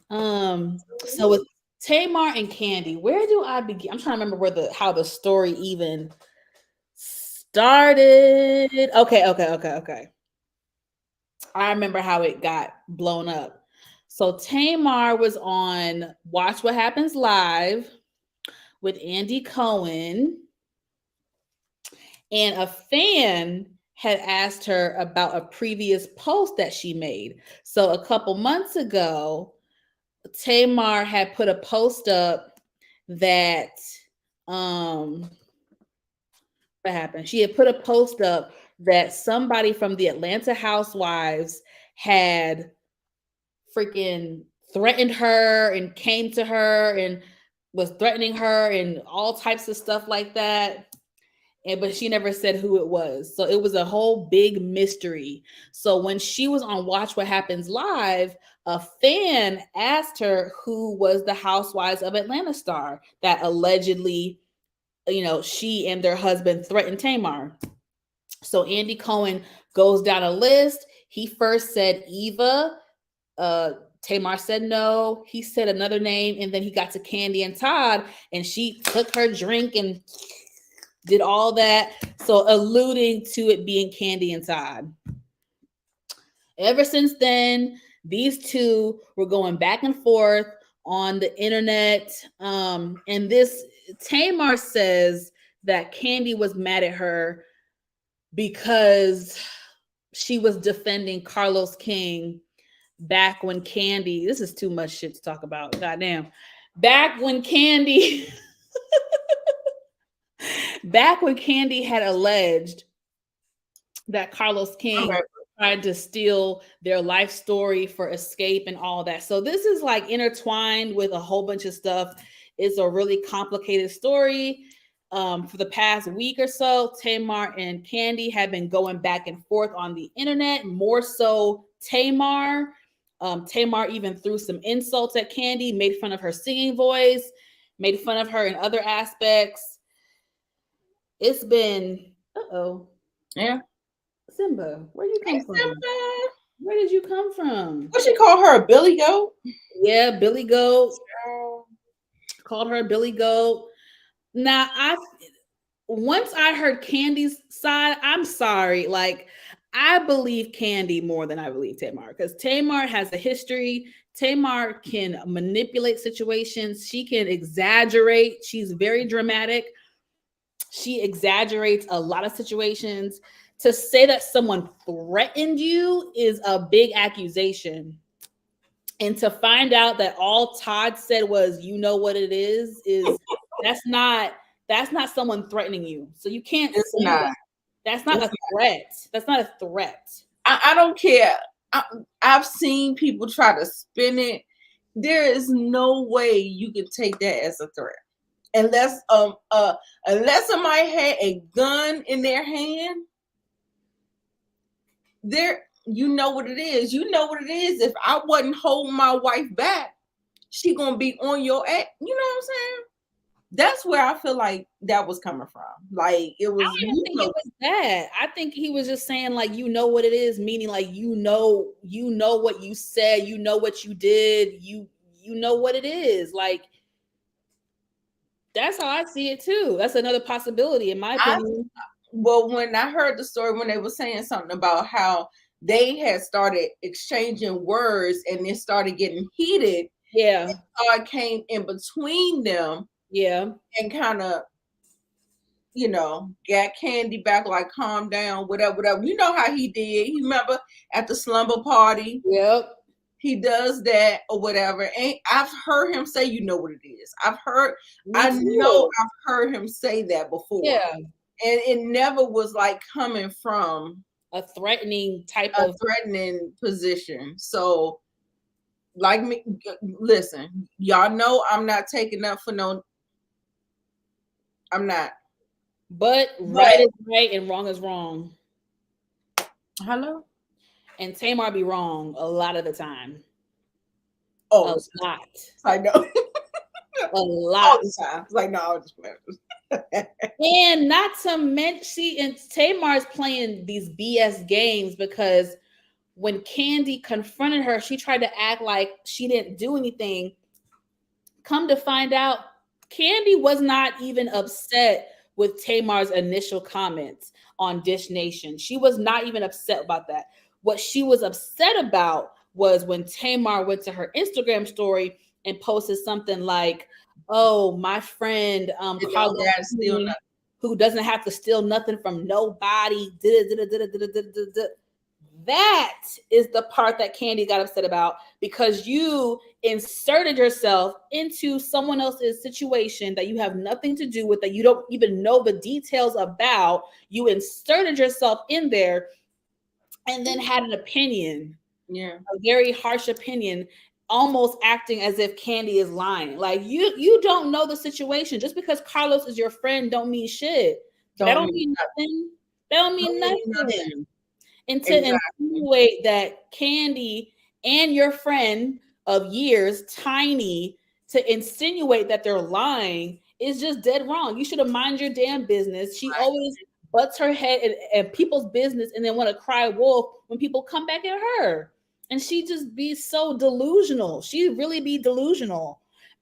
So with Tamar and Kandi, where do I begin? I'm trying to remember how the story even started. Okay. I remember how it got blown up. So Tamar was on Watch What Happens Live with Andy Cohen, and a fan had asked her about a previous post that she made. So a couple months ago, Tamar had put a post up that what happened? She had put a post up that somebody from the Atlanta Housewives had freaking threatened her and came to her and was threatening her and all types of stuff like that. But she never said who it was. So it was a whole big mystery. So when she was on Watch What Happens Live, a fan asked her who was the Housewives of Atlanta star that allegedly, she and their husband threatened Tamar. So Andy Cohen goes down a list. He first said Eva. Tamar said no. He said another name, and then he got to Kandi and Todd, and she took her drink and did all that. So alluding to it being Kandi and Todd. Ever since then, these two were going back and forth on the internet. And this Tamar says that Kandi was mad at her because she was defending Carlos King back when Kandi, this is too much shit to talk about. Goddamn. Back when Kandi had alleged that Carlos King tried to steal their life story for escape and all that. So this is like intertwined with a whole bunch of stuff. It's a really complicated story. For the past week or so, Tamar and Kandi have been going back and forth on the internet, more so Tamar. Tamar even threw some insults at Kandi, made fun of her singing voice, made fun of her in other aspects. It's been, yeah. Simba, where you come from? Simba. Where did you come from? What she call her, a Billy Goat? Yeah, Billy Goat. Called her a Billy Goat. Now, once I heard Kandi's side, I'm sorry. Like, I believe Kandi more than I believe Tamar, because Tamar has a history. Tamar can manipulate situations. She can exaggerate. She's very dramatic. She exaggerates a lot of situations. To say that someone threatened you is a big accusation. And to find out that all Todd said was, you know what it is that's not someone threatening you. So you can't say that. That's not a threat. That's not a threat. I don't care. I've seen people try to spin it. There is no way you can take that as a threat. Unless somebody had a gun in their hand, you know what it is. You know what it is. If I wasn't holding my wife back, she gonna be on your ass. You know what I'm saying? That's where I feel like that was coming from. Like it was. I don't even think it was that. I think he was just saying like, you know what it is, meaning like you know what you said, you know what you did, you know what it is. Like that's how I see it too. That's another possibility in my opinion. Well, when I heard the story, when they were saying something about how they had started exchanging words and it started getting heated. Yeah. God came in between them. Yeah. And kind of, got Kandi back, like, calm down, whatever. You know how he did. You remember at the slumber party? Yep. He does that or whatever. And I've heard him say, you know what it is. I've heard him say that before. Yeah. And it never was like coming from a threatening position. So, like me, listen, y'all know I'm not taking up for no. I'm not. But right is right and wrong is wrong. Hello? And Tamar be wrong a lot of the time. Oh, a lot. I know. A lot. All the time. It's like, no, I'll just play. And not to mention, and Tamar's playing these BS games because when Kandi confronted her, she tried to act like she didn't do anything. Come to find out, Kandi was not even upset with Tamar's initial comments on Dish Nation. She was not even upset about that. What she was upset about was when Tamar went to her Instagram story and posted something like, oh, my friend who doesn't have to steal nothing from nobody. That is the part that Kandi got upset about, because you inserted yourself into someone else's situation that you have nothing to do with, that you don't even know the details about. You inserted yourself in there and then had an opinion, a very harsh opinion, almost acting as if Kandi is lying. Like you don't know the situation. Just because Carlos is your friend don't mean shit. That don't mean nothing. That don't mean nothing. And to insinuate that Kandi and your friend of years, Tiny, to insinuate that they're lying is just dead wrong. You should have mind your damn business. She always butts her head in people's business and then want to cry wolf when people come back at her. And she just be so delusional. She really be delusional.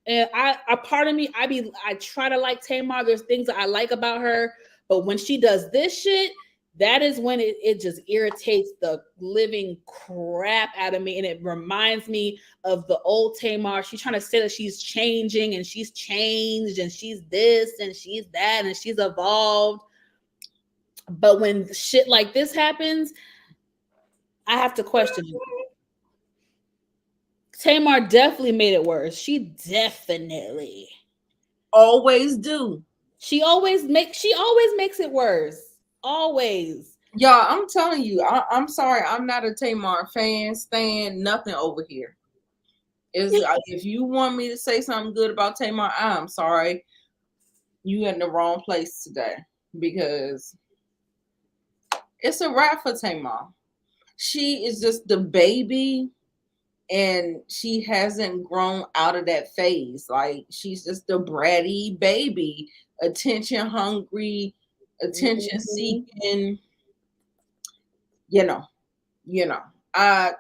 And a part of me, I try to like Tamar. There's things that I like about her, but when she does this shit, that is when it just irritates the living crap out of me. And it reminds me of the old Tamar. She's trying to say that she's changing and she's changed and she's this and she's that and she's evolved. But when shit like this happens, I have to question it. Tamar definitely made it worse. She definitely always do. She always makes it worse. Always. Y'all, I'm telling you, I'm sorry. I'm not a Tamar fan, stan, nothing over here. If you want me to say something good about Tamar, I'm sorry. You in the wrong place today because it's a wrap for Tamar. She is just the baby and she hasn't grown out of that phase. Like she's just the bratty baby, attention hungry, attention seeking. You know. I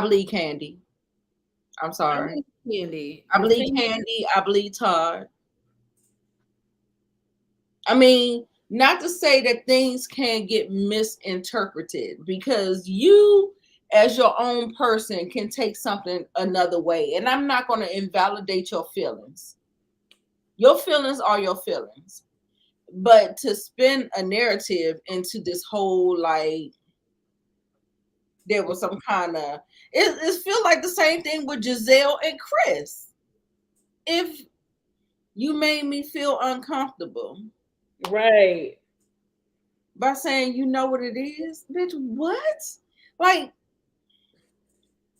believe Candy. I'm sorry. Candy. I believe Candy. I believe Todd. I mean, not to say that things can get misinterpreted because you as your own person can take something another way. And I'm not going to invalidate your feelings. Your feelings are your feelings. But to spin a narrative into this whole, like, there was some kind of, it feels like the same thing with Giselle and Chris. If you made me feel uncomfortable. Right. By saying, you know what it is? Bitch, what? Like,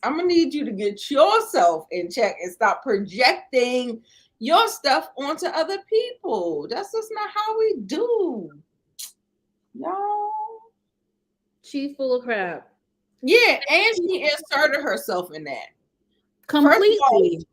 I'm going to need you to get yourself in check and stop projecting your stuff onto other people. That's just not how we do. Y'all. She's full of crap. Yeah, and she inserted herself in that. Completely.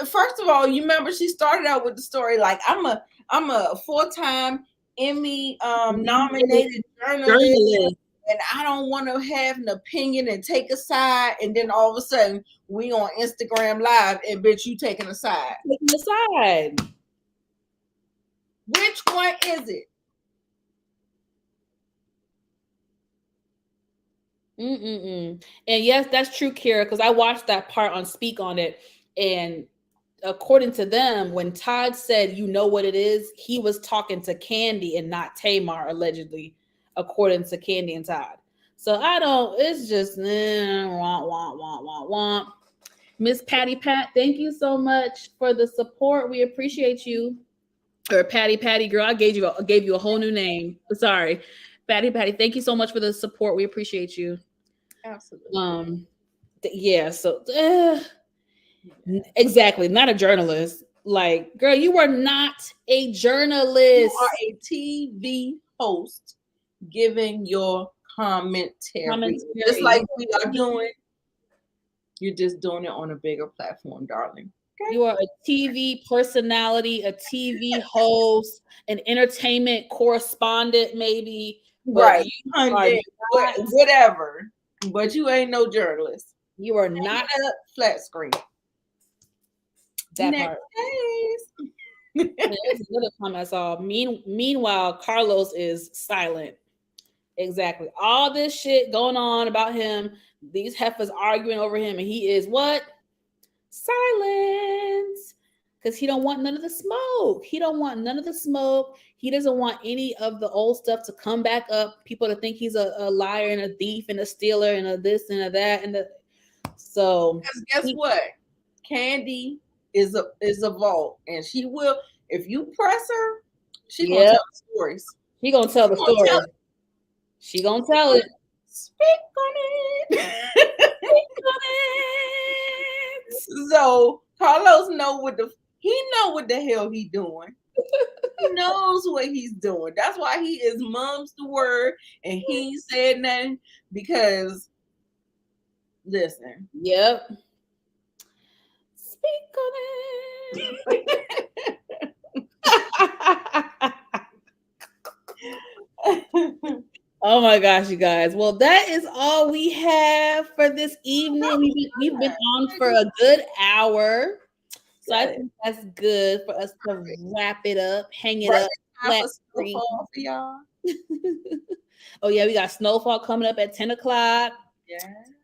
First of all, you remember she started out with the story like, I'm a 4-time Emmy nominated journalist. And I don't want to have an opinion and take a side. And then all of a sudden, we on Instagram Live and bitch, you taking a side. Taking a side. Which one is it? And yes, that's true, Kira, because I watched that part on Speak on It. And according to them, when Todd said, you know what it is, he was talking to Candy and not Tamar, allegedly, according to Candy and Todd. So it's just, womp. Miss Patty Pat, thank you so much for the support. We appreciate you. Or Patty girl, I gave you a whole new name. Sorry. Patty, thank you so much for the support. We appreciate you. Absolutely. Yeah, so exactly, not a journalist. Like, girl, you are not a journalist. You are a TV host giving your commentary. Just like we are doing. You're just doing it on a bigger platform, darling. Okay? You are a TV personality, a TV host, an entertainment correspondent, maybe. Right. Whatever. But you ain't no journalist. You are not a flat screen. That part. There's another comment I saw. Meanwhile, Carlos is silent. Exactly. All this shit going on about him. These heifers arguing over him, and he is what? Silence. Because he don't want none of the smoke. He don't want none of the smoke. He doesn't want any of the old stuff to come back up. People to think he's a liar and a thief and a stealer and a this and a that and so. Guess what? Candy is a vault, and she will. If you press her, she gonna tell the stories. She gonna tell the story. She gonna tell it. Speak on it. Speak on it. So Carlos know what the hell he doing. He knows what he's doing. That's why he is mum's the word and he ain't said nothing because Listen. Yep. Speak on it. Oh my gosh, you guys. Well, that is all we have for this evening. We've been on for a good hour. So I think that's good for us to wrap it up, hang it up. Flat screen. For y'all. Oh yeah, we got Snowfall coming up at 10 o'clock. Yeah.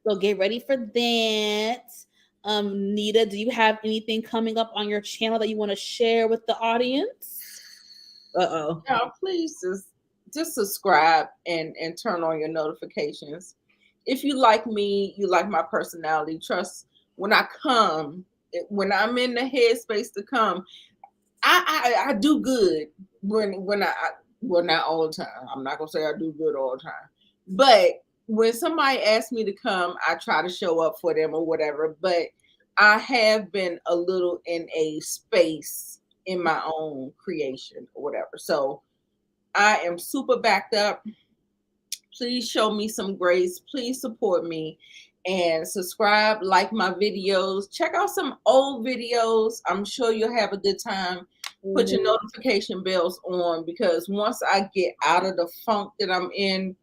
So get ready for that. Nita, do you have anything coming up on your channel that you want to share with the audience? No, please just subscribe and turn on your notifications. If you like me, you like my personality. Trust when I come, when I'm in the headspace to come, I do good when I well, not all the time. I'm not gonna say I do good all the time, but when somebody asks me to come, I try to show up for them or whatever. But I have been a little in a space in my own creation or whatever. So I am super backed up. Please show me some grace. Please support me and subscribe, like my videos. Check out some old videos. I'm sure you'll have a good time. Put your notification bells on, because once I get out of the funk that I'm in,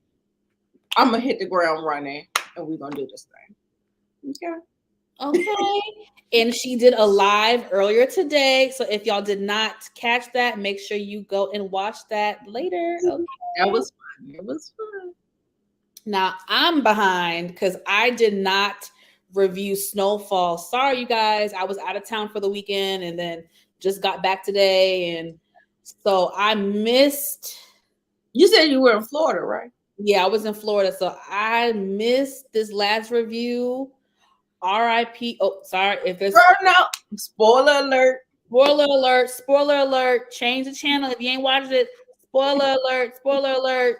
I'm going to hit the ground running and we're going to do this thing. Okay. And she did a live earlier today. So if y'all did not catch that, make sure you go and watch that later. Okay. That was fun. It was fun. Now I'm behind because I did not review Snowfall. Sorry, you guys. I was out of town for the weekend and then just got back today. And so I missed. You said you were in Florida, right? Yeah, I was in Florida. So I missed this last review. RIP. Oh, sorry. If there's spoiler alert. Spoiler alert. Spoiler alert. Change the channel if you ain't watched it. Spoiler alert. Spoiler alert.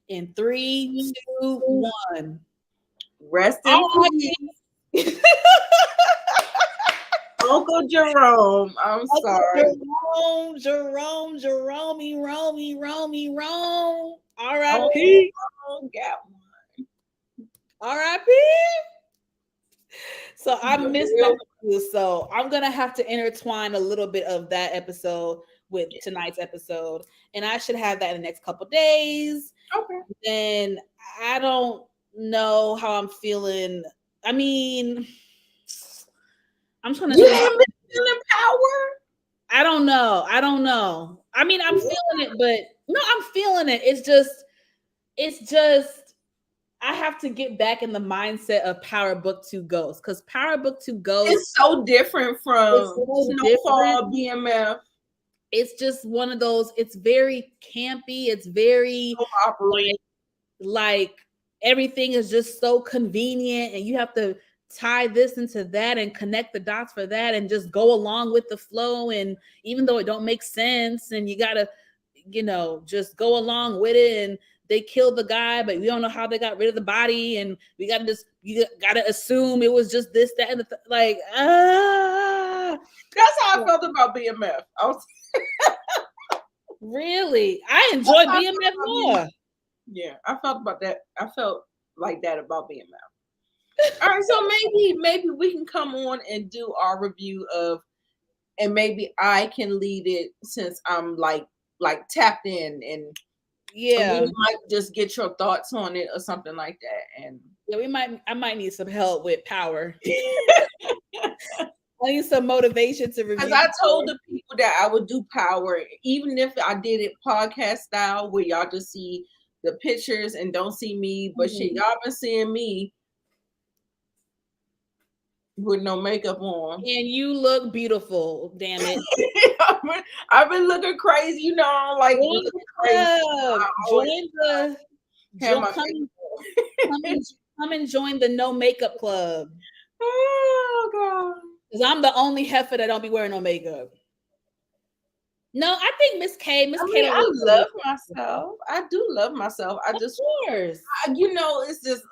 In 3, 2, 1. Rest in peace. Uncle Jerome. I'm sorry. Jerome. R.I.P. R.I.P. So I missed that. So I'm gonna have to intertwine a little bit of that episode with tonight's episode, and I should have that in the next couple days. Okay. Then I don't know how I'm feeling. I mean, I'm trying to. You haven't been feeling power? I don't know. I mean, I'm feeling it, but no, I'm feeling it. It's just. I have to get back in the mindset of Power Book 2 Ghost, because Power Book 2 Ghost is so different from Snowfall BMF. It's just one of those. It's very campy. It's very like everything is just so convenient, and you have to tie this into that and connect the dots for that, and just go along with the flow. And even though it don't make sense, and you gotta, just go along with it. And they killed the guy, but we don't know how they got rid of the body, and you gotta assume it was just this, that, and That's how I felt about BMF. Really, I enjoyed BMF more. Yeah, I felt about that. I felt like that about BMF. All right, so maybe we can come on and do our review of, and maybe I can lead it since I'm like tapped in, and we might just get your thoughts on it or something like that. And yeah, I might need some help with Power. I need some motivation to review. Because I told the people that I would do Power, even if I did it podcast style, where y'all just see the pictures and don't see me. But shit, y'all been seeing me with no makeup on, and you look beautiful. Damn it! I've been looking crazy, like come and join the no makeup club. Oh God! Because I'm the only heifer that don't be wearing no makeup. No, I think Miss K. I love myself. I do love myself. I just, it's just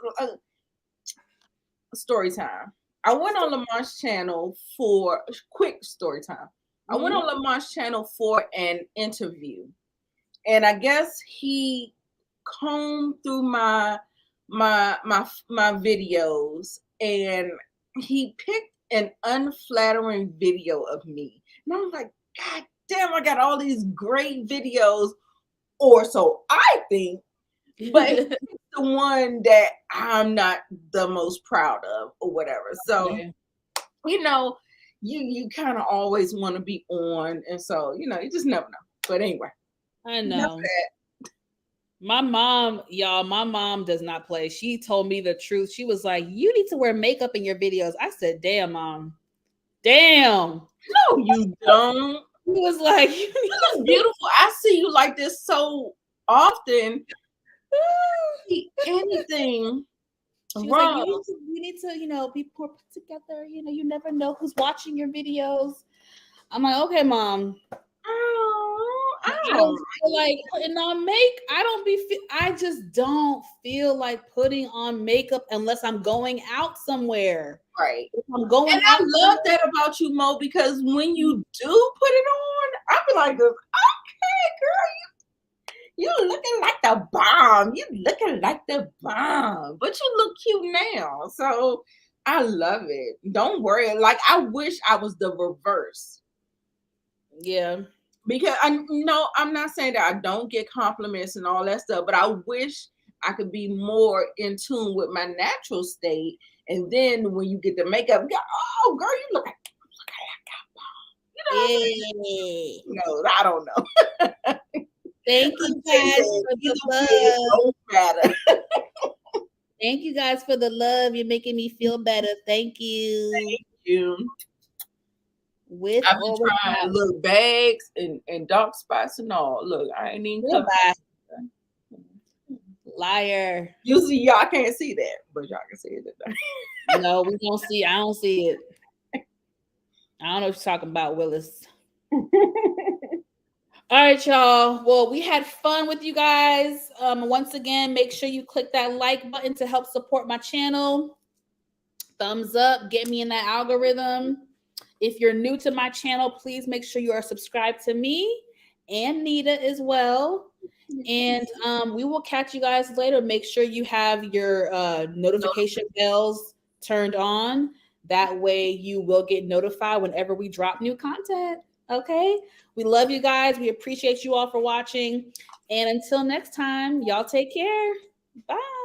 story time. I went on Lamont's channel for quick story time. I went on Lamont's channel for an interview, and I guess he combed through my my videos, and he picked an unflattering video of me. And I'm like, God damn, I got all these great videos, or so I think, but it's the one that I'm not the most proud of or whatever. So, you know, you kind of always want to be on. And so, you know, you just never know. But anyway. I know. My mom, y'all, my mom does not play. She told me the truth. She was like, you need to wear makeup in your videos. I said, damn, Mom. Damn. No, you don't. He was like, you look beautiful. I see you like this so often. Anything she was wrong. like, you need to, you know, be more put together. You know, you never know who's watching your videos. I'm like, okay, Mom. I don't feel like putting on I just don't feel like putting on makeup unless I'm going out somewhere. Right. If I'm going and out, I love that about you, Mo, because when you do put it on, I be like, okay, girl, you looking like the bomb. You looking like the bomb. But you look cute now. So I love it. Don't worry. Like, I wish I was the reverse. Yeah. Because I'm not saying that I don't get compliments and all that stuff, but I wish I could be more in tune with my natural state. And then when you get the makeup, oh girl, you look like you know, no, I don't know. Thank you guys for the love. Thank you guys for the love. You're making me feel better. Thank you. Thank you. With I've been trying little bags and dark spots and all. Look, I ain't even covered. Liar. You see, y'all can't see that, but y'all can see it. No, we don't see. I don't see it. I don't know what you're talking about, Willis. All right, y'all. Well, we had fun with you guys. Once again, make sure you click that like button to help support my channel. Thumbs up, get me in that algorithm. If you're new to my channel, please make sure you are subscribed to me and Nita as well. And we will catch you guys later. Make sure you have your notification bells turned on. That way you will get notified whenever we drop new content. Okay? We love you guys. We appreciate you all for watching. And until next time, y'all take care. Bye.